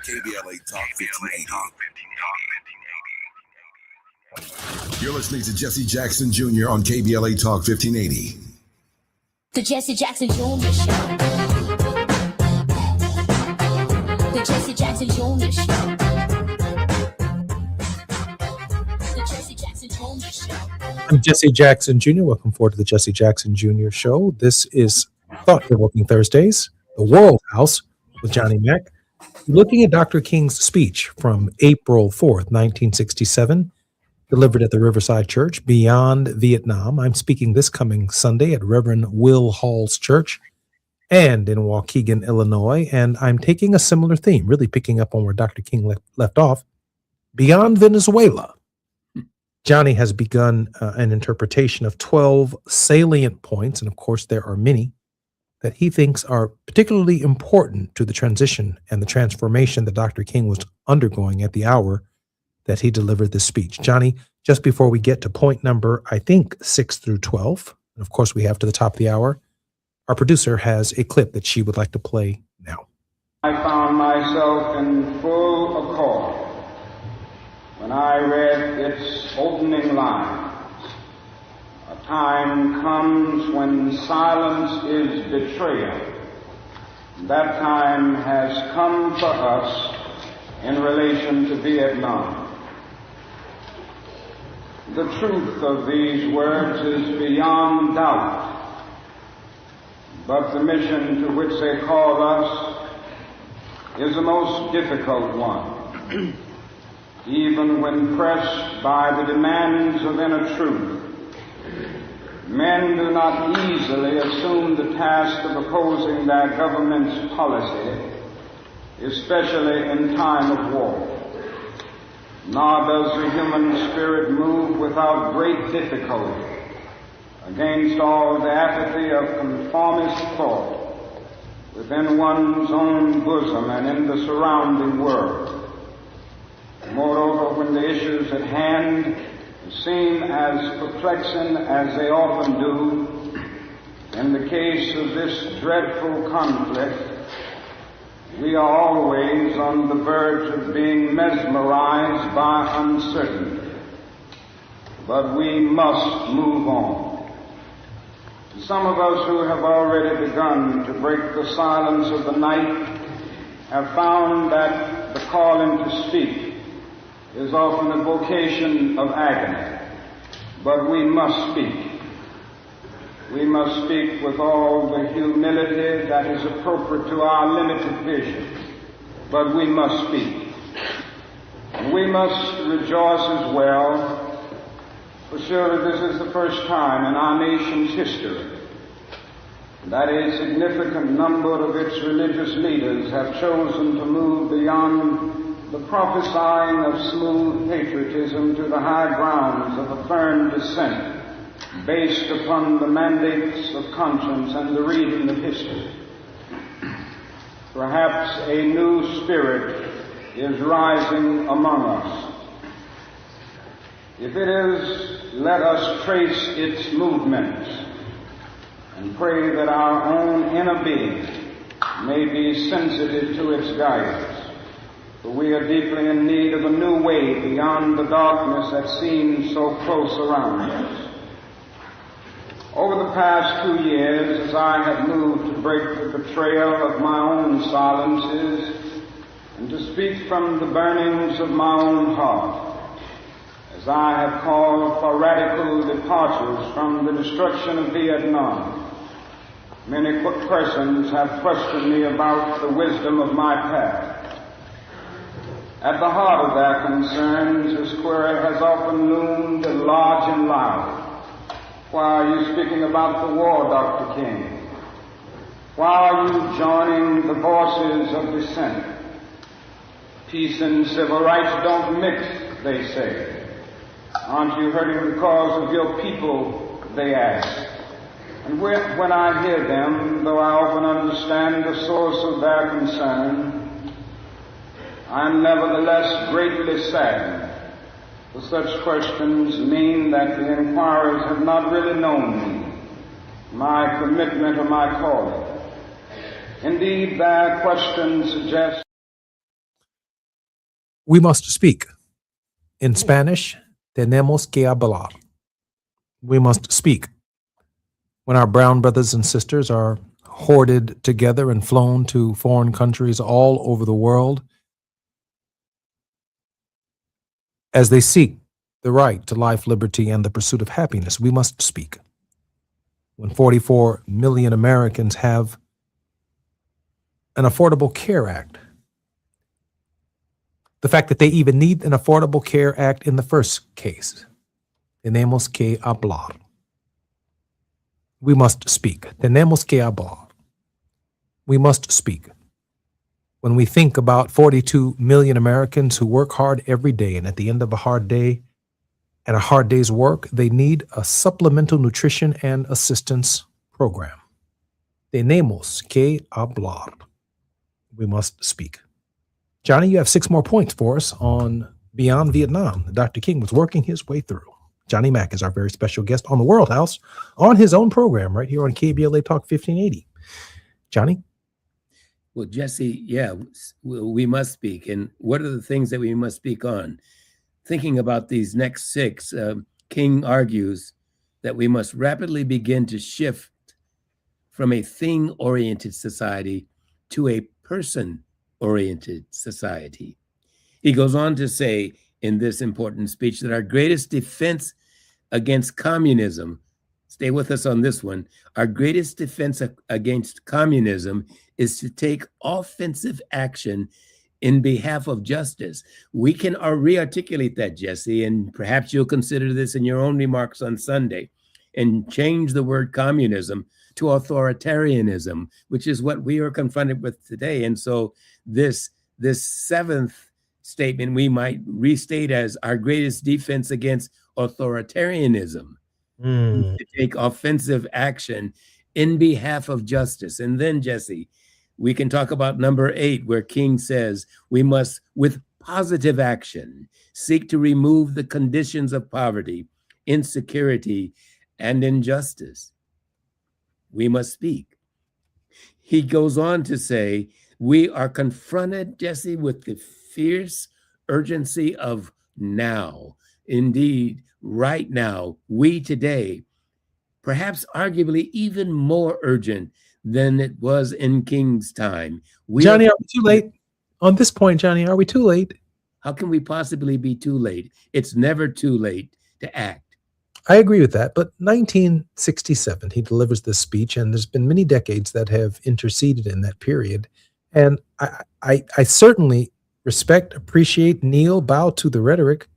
S18: KBLA Talk 1580. You're listening to Jesse Jackson Jr. on KBLA Talk 1580.
S3: The Jesse Jackson Jr. Show. The Jesse Jackson Jr. Show. The Jesse Jackson Jr. Show.
S4: I'm Jesse Jackson Jr. Welcome forward to the Jesse Jackson Jr. Show. This is Thought-Provoking Thursdays, the World House with Johnny Mack, looking at Dr. King's speech from April 4th, 1967, delivered at the Riverside Church Beyond Vietnam. I'm speaking this coming Sunday at Reverend Will Hall's Church and in Waukegan, Illinois, and I'm taking a similar theme, really picking up on where Dr. King left off, Beyond Venezuela. Johnny has begun an interpretation of 12 salient points, and of course there are many, that he thinks are particularly important to the transition and the transformation that Dr. King was undergoing at the hour that he delivered this speech. Johnny, just before we get to point number, I think, 6 through 12, and of course we have to the top of the hour, our producer has a clip that she would like to play now.
S12: I found myself in full accord when I read its opening lines. A time comes when silence is betrayal. That time has come for us in relation to Vietnam. The truth of these words is beyond doubt, but the mission to which they call us is the most difficult one. Even when pressed by the demands of inner truth, men do not easily assume the task of opposing their government's policy, especially in time of war. Nor does the human spirit move without great difficulty against all the apathy of conformist thought within one's own bosom and in the surrounding world. Moreover, when the issues at hand seem as perplexing as they often do, in the case of this dreadful conflict, we are always on the verge of being mesmerized by uncertainty. but we must move on. Some of us who have already begun to break the silence of the night have found that the calling to speak is often a vocation of agony, but we must speak. We must speak with all the humility that is appropriate to our limited vision, but we must speak. And we must rejoice as well, for surely this is the first time in our nation's history that a significant number of its religious leaders have chosen to move beyond the prophesying of smooth patriotism to the high grounds of a firm dissent based upon the mandates of conscience and the reading of history. Perhaps a new spirit is rising among us. If it is, let us trace its movements and pray that our own inner being may be sensitive to its guidance. For we are deeply in need of a new way beyond the darkness that seems so close around us. Over the past 2 years, as I have moved to break the betrayal of my own silences and to speak from the burnings of my own heart, as I have called for radical departures from the destruction of Vietnam, many persons have questioned me about the wisdom of my path. At the heart of their concerns, this query has often loomed large and loud. Why are you speaking about the war, Dr. King? Why are you joining the voices of dissent? Peace and civil rights don't mix, they say. Aren't you hurting the cause of your people, they ask. And when I hear them, though I often understand the source of their concern, I am nevertheless greatly saddened, for such questions mean that the inquirers have not really known me, my commitment or my calling. Indeed, their questions suggest
S4: We must speak. In Spanish, tenemos que hablar. We must speak. When our brown brothers and sisters are hoarded together and flown to foreign countries all over the world, as they seek the right to life, liberty, and the pursuit of happiness, we must speak. When 44 million Americans have an Affordable Care Act, the fact that they even need an Affordable Care Act in the first case, tenemos que hablar. We must speak. Tenemos que hablar. We must speak. When we think about 42 million Americans who work hard every day, and at the end of a hard day and a hard day's work, they need a supplemental nutrition and assistance program. Tenemos que hablar. We must speak. Johnny, you have 6 more points for us on Beyond Vietnam. Dr. King was working his way through. Johnny Mack is our very special guest on the World House on his own program right here on KBLA Talk 1580. Johnny?
S2: Well, Jesse, yeah, we must speak. And what are the things that we must speak on? Thinking about these next 6, King argues that we must rapidly begin to shift from a thing-oriented society to a person-oriented society. He goes on to say in this important speech that our greatest defense against communism, stay with us on this one, our greatest defense against communism is to take offensive action in behalf of justice. We can re-articulate that, Jesse, and perhaps you'll consider this in your own remarks on Sunday and change the word communism to authoritarianism, which is what we are confronted with today. And so this 7th statement we might restate as our greatest defense against authoritarianism, to take offensive action in behalf of justice. And then, Jesse, we can talk about number 8, where King says we must, with positive action, seek to remove the conditions of poverty, insecurity, and injustice. We must speak. He goes on to say, we are confronted, Jesse, with the fierce urgency of now. indeed, right now, we today, perhaps arguably even more urgent than it was in King's time.
S4: Johnny, are we too late? On this point, Johnny, are we too late?
S2: How can we possibly be too late? It's never too late to act.
S4: I agree with that. But 1967, he delivers this speech, and there's been many decades that have interceded in that period. And I certainly respect, appreciate, kneel, bow to the rhetoric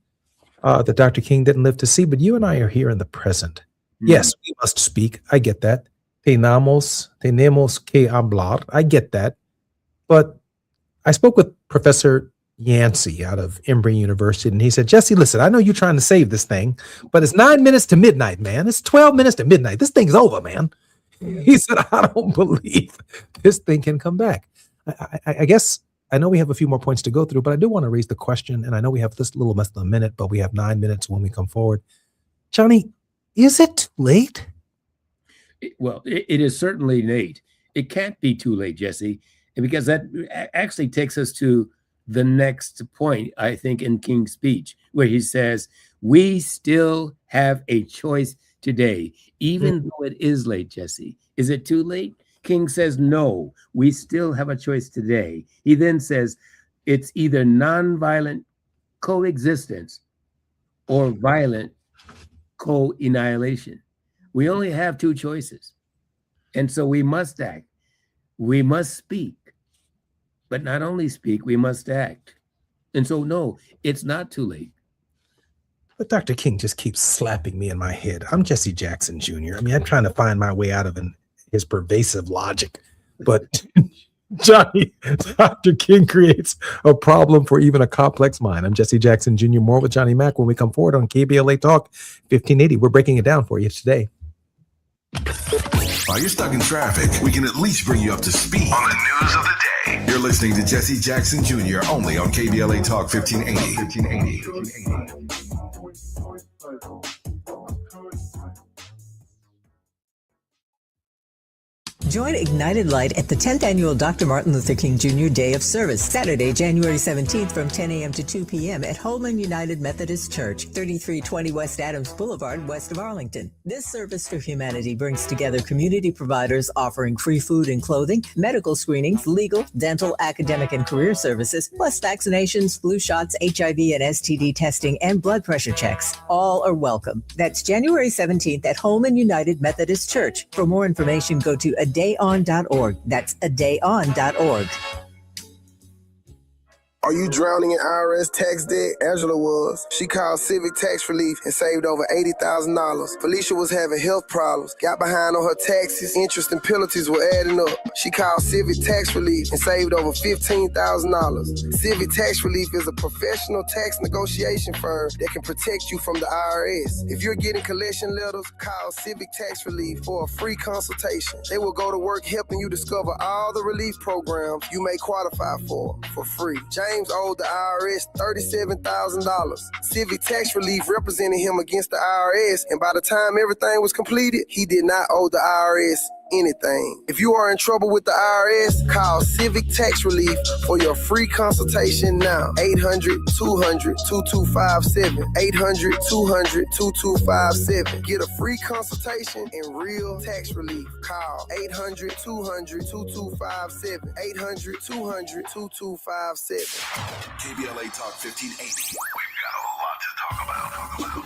S4: that Dr. King didn't live to see. But you and I are here in the present. Yes, we must speak. I get that. Tenemos que hablar. I get that. But I spoke with Professor Yancey out of Embry University, and he said, Jesse, listen, I know you're trying to save this thing, but it's 9 minutes to midnight, man. It's 12 minutes to midnight. This thing's over, man. He said, I don't believe this thing can come back. I guess I know we have a few more points to go through, but I do want to raise the question, and I know we have this little less than a minute, but we have 9 minutes when we come forward. Johnny, is it too late?
S2: Well, it is certainly late. It can't be too late, Jesse, because that actually takes us to the next point, I think, in King's speech, where he says, we still have a choice today, even though it is late, Jesse. Is it too late? King says, no, we still have a choice today. He then says, it's either nonviolent coexistence or violent co-annihilation. We only have two choices. And so we must act. We must speak. But not only speak, we must act. And so, no, it's not too late.
S4: But Dr. King just keeps slapping me in my head. I'm Jesse Jackson Jr. I mean, I'm trying to find my way out of his pervasive logic. But Johnny, Dr. King creates a problem for even a complex mind. I'm Jesse Jackson Jr. More with Johnny Mack when we come forward on KBLA Talk 1580. We're breaking it down for you today.
S18: While you're stuck in traffic, we can at least bring you up to speed on the news of the day. You're listening to Jesse Jackson Jr. only on KBLA Talk 1580.
S11: Join Ignited Light at the 10th Annual Dr. Martin Luther King Jr. Day of Service, Saturday, January 17th from 10 a.m. to 2 p.m. at Holman United Methodist Church, 3320 West Adams Boulevard, west of Arlington. This service for humanity brings together community providers offering free food and clothing, medical screenings, legal, dental, academic, and career services, plus vaccinations, flu shots, HIV and STD testing, and blood pressure checks. All are welcome. That's January 17th at Holman United Methodist Church. For more information, go to adayon.org. That's adayon.org.
S24: Are you drowning in IRS tax debt? Angela was. She called Civic Tax Relief and saved over $80,000. Felicia was having health problems, got behind on her taxes, interest and penalties were adding up. She called Civic Tax Relief and saved over $15,000. Civic Tax Relief is a professional tax negotiation firm that can protect you from the IRS. If you're getting collection letters, call Civic Tax Relief for a free consultation. They will go to work helping you discover all the relief programs you may qualify for free. James owed the IRS $37,000. Civic Tax Relief represented him against the IRS, and by the time everything was completed, he did not owe the IRS anything. If you are in trouble with the IRS, call Civic Tax Relief for your free consultation now. 800-200-2257. 800-200-2257. Get a free consultation and real tax relief. Call 800-200-2257. 800-200-2257.
S18: KBLA Talk 1580. We've got a lot to talk about.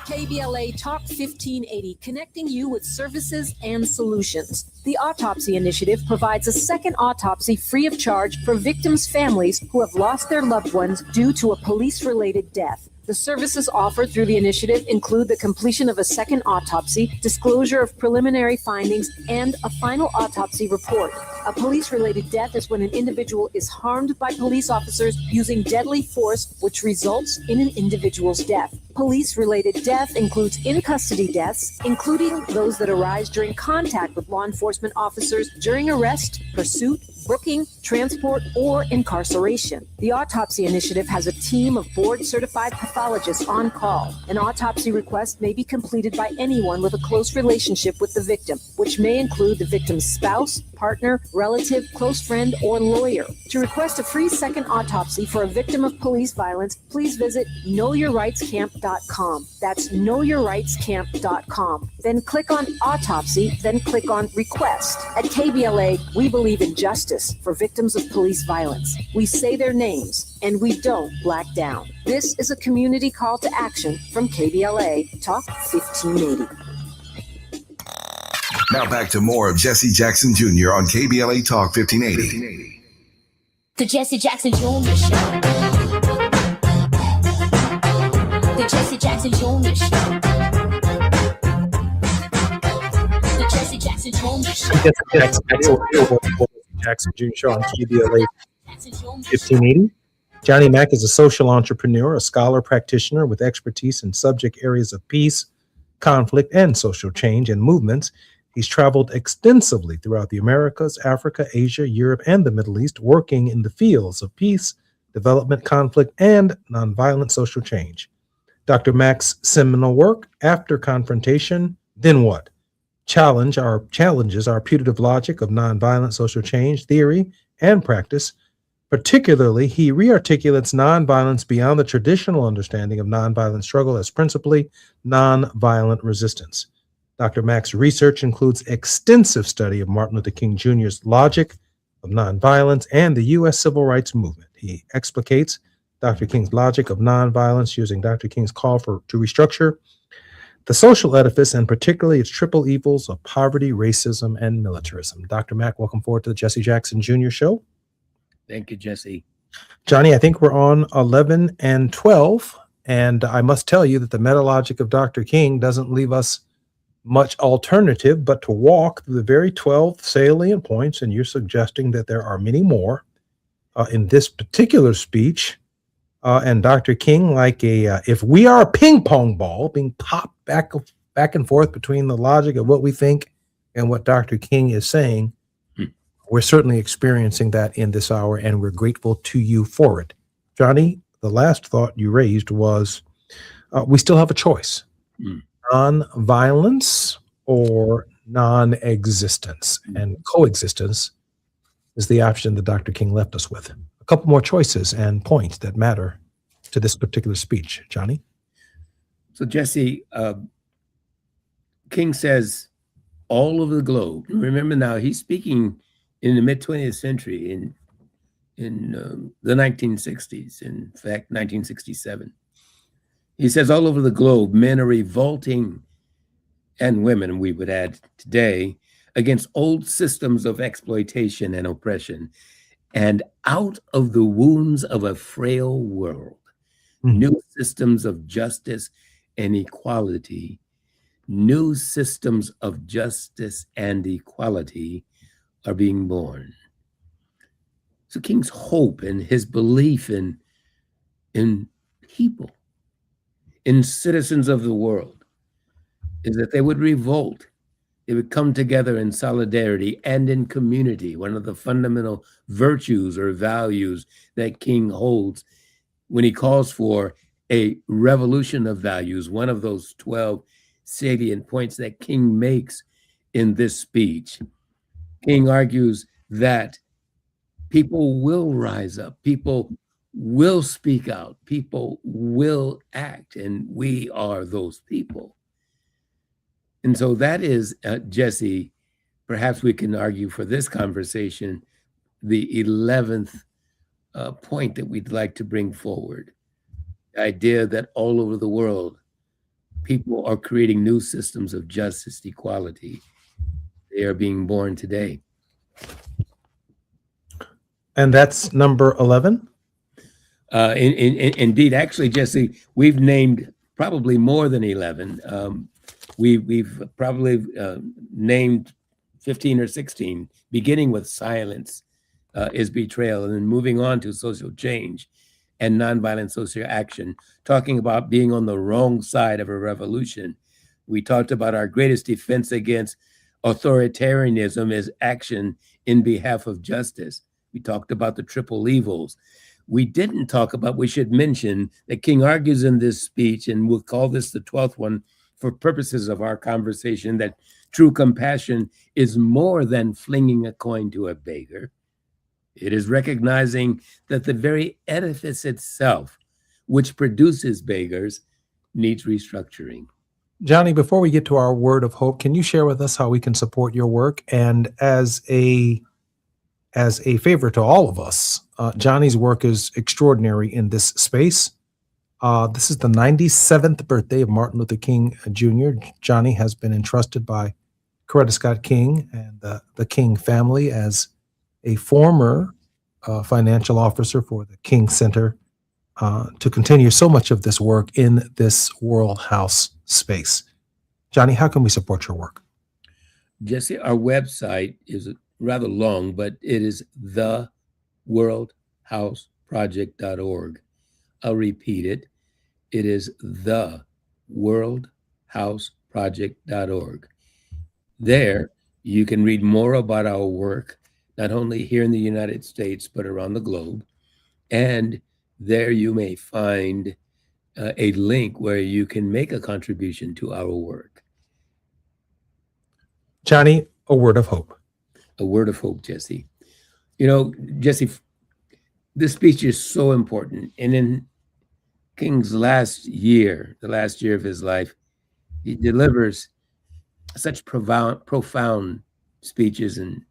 S16: KBLA Talk 1580, connecting you with services and solutions. The Autopsy Initiative provides a second autopsy free of charge for victims' families who have lost their loved ones due to a police-related death. The services offered through the initiative include the completion of a second autopsy, disclosure of preliminary findings, and a final autopsy report. A police-related death is when an individual is harmed by police officers using deadly force, which results in an individual's death. Police-related death includes in-custody deaths, including those that arise during contact with law enforcement officers during arrest, pursuit, booking, transport, or incarceration. The Autopsy Initiative has a team of board-certified pathologists on call. An autopsy request may be completed by anyone with a close relationship with the victim, which may include the victim's spouse, partner, relative, close friend, or lawyer. To request a free second autopsy for a victim of police violence, please visit knowyourrightscamp.com. That's knowyourrightscamp.com. Then click on autopsy, then click on request. At KBLA, we believe in justice for victims of police violence. We say their names and we don't black down. This is a community call to action from KBLA Talk 1580.
S18: Now back to more of Jesse Jackson Jr. on KBLA Talk 1580.
S3: The Jesse Jackson Jr. Show. The Jesse Jackson Jr. Show. The Jesse Jackson Jr. Show.
S4: Jackson Jr. Show on KBLA 1580. Johnny Mack is a social entrepreneur, a scholar practitioner with expertise in subject areas of peace, conflict, and social change and movements. He's traveled extensively throughout the Americas, Africa, Asia, Europe, and the Middle East, working in the fields of peace, development, conflict, and nonviolent social change. Dr. Mack's seminal work, After Confrontation, Then What? Challenges our putative logic of nonviolent social change theory and practice. Particularly, he rearticulates nonviolence beyond the traditional understanding of nonviolent struggle as principally nonviolent resistance. Dr. Mack's research includes extensive study of Martin Luther King Jr.'s logic of nonviolence and the U.S. civil rights movement. He explicates Dr. King's logic of nonviolence using Dr. King's call to restructure the social edifice and particularly its triple evils of poverty, racism, and militarism. Dr. Mack, welcome forward to the Jesse Jackson Jr. Show.
S2: Thank you, Jesse.
S4: Johnny, I think we're on 11 and 12, and I must tell you that the metalogic of Dr. King doesn't leave us much alternative but to walk through the very 12 salient points, and you're suggesting that there are many more in this particular speech. And Dr. King, like if we are a ping pong ball being popped back and forth between the logic of what we think and what Dr. King is saying, we're certainly experiencing that in this hour, and we're grateful to you for it. Johnny, the last thought you raised was we still have a choice. Non-violence or non-existence, and coexistence is the option that Dr. King left us with. A couple more choices and points that matter to this particular speech. Johnny?
S2: So, Jesse, King says all over the globe. Remember now, he's speaking in the mid-20th century, in the 1960s, in fact, 1967. He says all over the globe, men are revolting, and women, we would add today, against old systems of exploitation and oppression, and out of the wounds of a frail world, new systems of justice and equality, new systems of justice and equality are being born. So King's hope and his belief in people, in citizens of the world, is that they would revolt. They would come together in solidarity and in community, one of the fundamental virtues or values that King holds when he calls for a revolution of values, one of those 12 salient points that King makes in this speech. King argues that people will rise up, people will speak out, people will act, and we are those people. And so that is, Jesse, perhaps we can argue for this conversation, the 11th point that we'd like to bring forward. The idea that all over the world, people are creating new systems of justice, equality. They are being born today.
S4: And that's number 11?
S2: Indeed, actually, Jesse, we've named probably more than 11. We've probably named 15 or 16, beginning with silence is betrayal, and then moving on to social change and nonviolent social action, talking about being on the wrong side of a revolution. We talked about our greatest defense against authoritarianism is action in behalf of justice. We talked about the triple evils. We didn't talk about, we should mention that King argues in this speech, and we'll call this the 12th one for purposes of our conversation, that true compassion is more than flinging a coin to a beggar. It is recognizing that the very edifice itself, which produces beggars, needs restructuring.
S4: Johnny, before we get to our word of hope, can you share with us how we can support your work? And as a favor to all of us, Johnny's work is extraordinary in this space. This is the 97th birthday of Martin Luther King Jr. Johnny has been entrusted by Coretta Scott King and the King family as a former financial officer for the King Center to continue so much of this work in this World House space. Johnny, how can we support your work?
S2: Jesse, our website is rather long, but it is theworldhouseproject.org. I'll repeat it. It is theworldhouseproject.org. There, you can read more about our work, not only here in the United States, but around the globe. And there you may find a link where you can make a contribution to our work.
S4: Johnny, a word of hope.
S2: A word of hope, Jesse. You know, Jesse, this speech is so important. And in King's last year, the last year of his life, he delivers such profound speeches and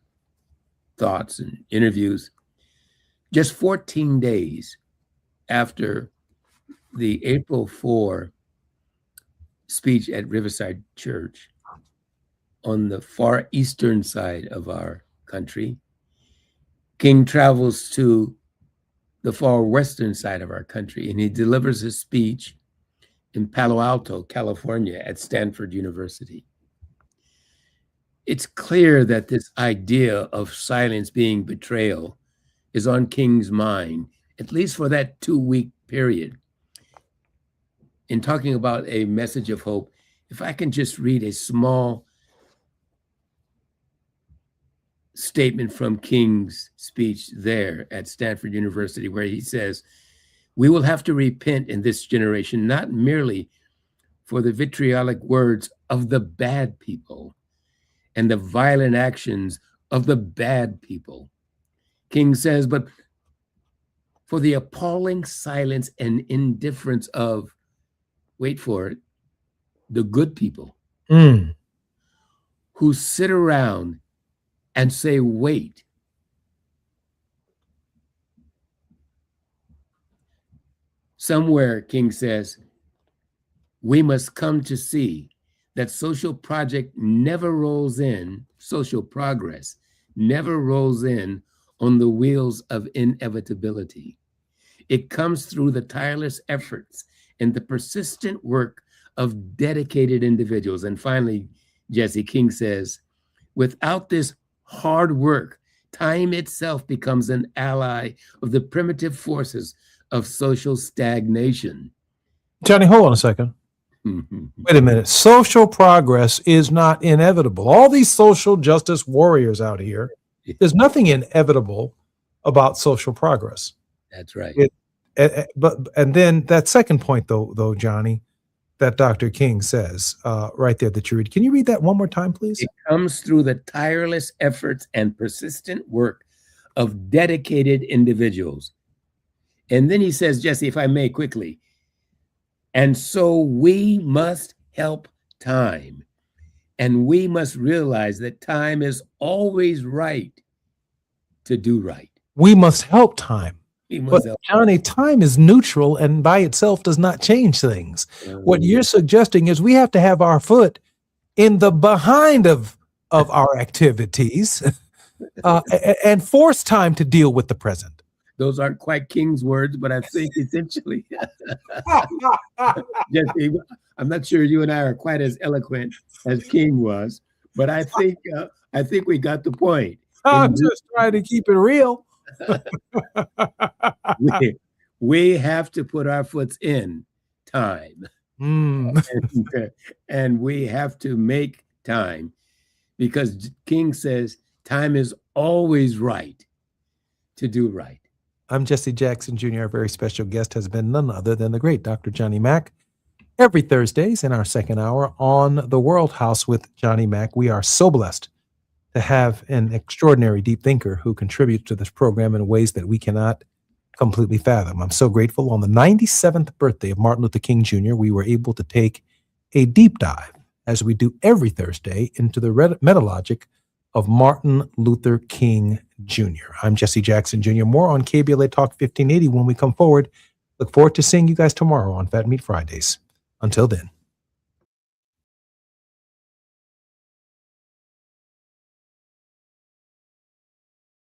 S2: thoughts and interviews. Just 14 days after the April 4 speech at Riverside Church on the far eastern side of our country, King travels to the far western side of our country, and he delivers a speech in Palo Alto, California, at Stanford University. It's clear that this idea of silence being betrayal is on King's mind, at least for that 2-week period. In talking about a message of hope, if I can just read a small statement from King's speech there at Stanford University, where he says, "We will have to repent in this generation, not merely for the vitriolic words of the bad people and the violent actions of the bad people." King says, but for the appalling silence and indifference of, wait for it, the good people who sit around and say, wait. Somewhere, King says, we must come to see that social progress never rolls in on the wheels of inevitability. It comes through the tireless efforts and the persistent work of dedicated individuals. And finally, Jesse, King says, without this hard work, time itself becomes an ally of the primitive forces of social stagnation.
S4: Johnny, hold on a second. Wait a minute. Social progress is not inevitable. All these social justice warriors out here, there's nothing inevitable about social progress.
S2: That's right.
S4: And then that second point, though, Johnny, that Dr. King says right there that you read. Can you read that one more time, please?
S2: It comes through the tireless efforts and persistent work of dedicated individuals. And then he says, Jesse, if I may quickly, and so we must help time. And we must realize that time is always right to do right.
S4: We must help time. But Johnny, time is neutral and by itself does not change things. What you're suggesting is we have to have our foot in the behind of our activities and force time to deal with the present.
S2: Those aren't quite King's words, but I think essentially, Jesse, I'm not sure you and I are quite as eloquent as King was, but I think we got the point.
S4: I'm just trying to keep it real.
S2: we have to put our foots in time, and we have to make time, because King says time is always right to do right.
S4: I'm Jesse Jackson Jr. Our very special guest has been none other than the great Dr. Johnny Mack. every Thursdays in our second hour on The World House with Johnny Mack. We are so blessed to have an extraordinary deep thinker who contributes to this program in ways that we cannot completely fathom. I'm so grateful. On the 97th birthday of Martin Luther King Jr., we were able to take a deep dive, as we do every Thursday, into the metalogic of Martin Luther King Jr. I'm Jesse Jackson Jr. More on KBLA Talk 1580 when we come forward. Look forward to seeing you guys tomorrow on Fat Meat Fridays. Until then.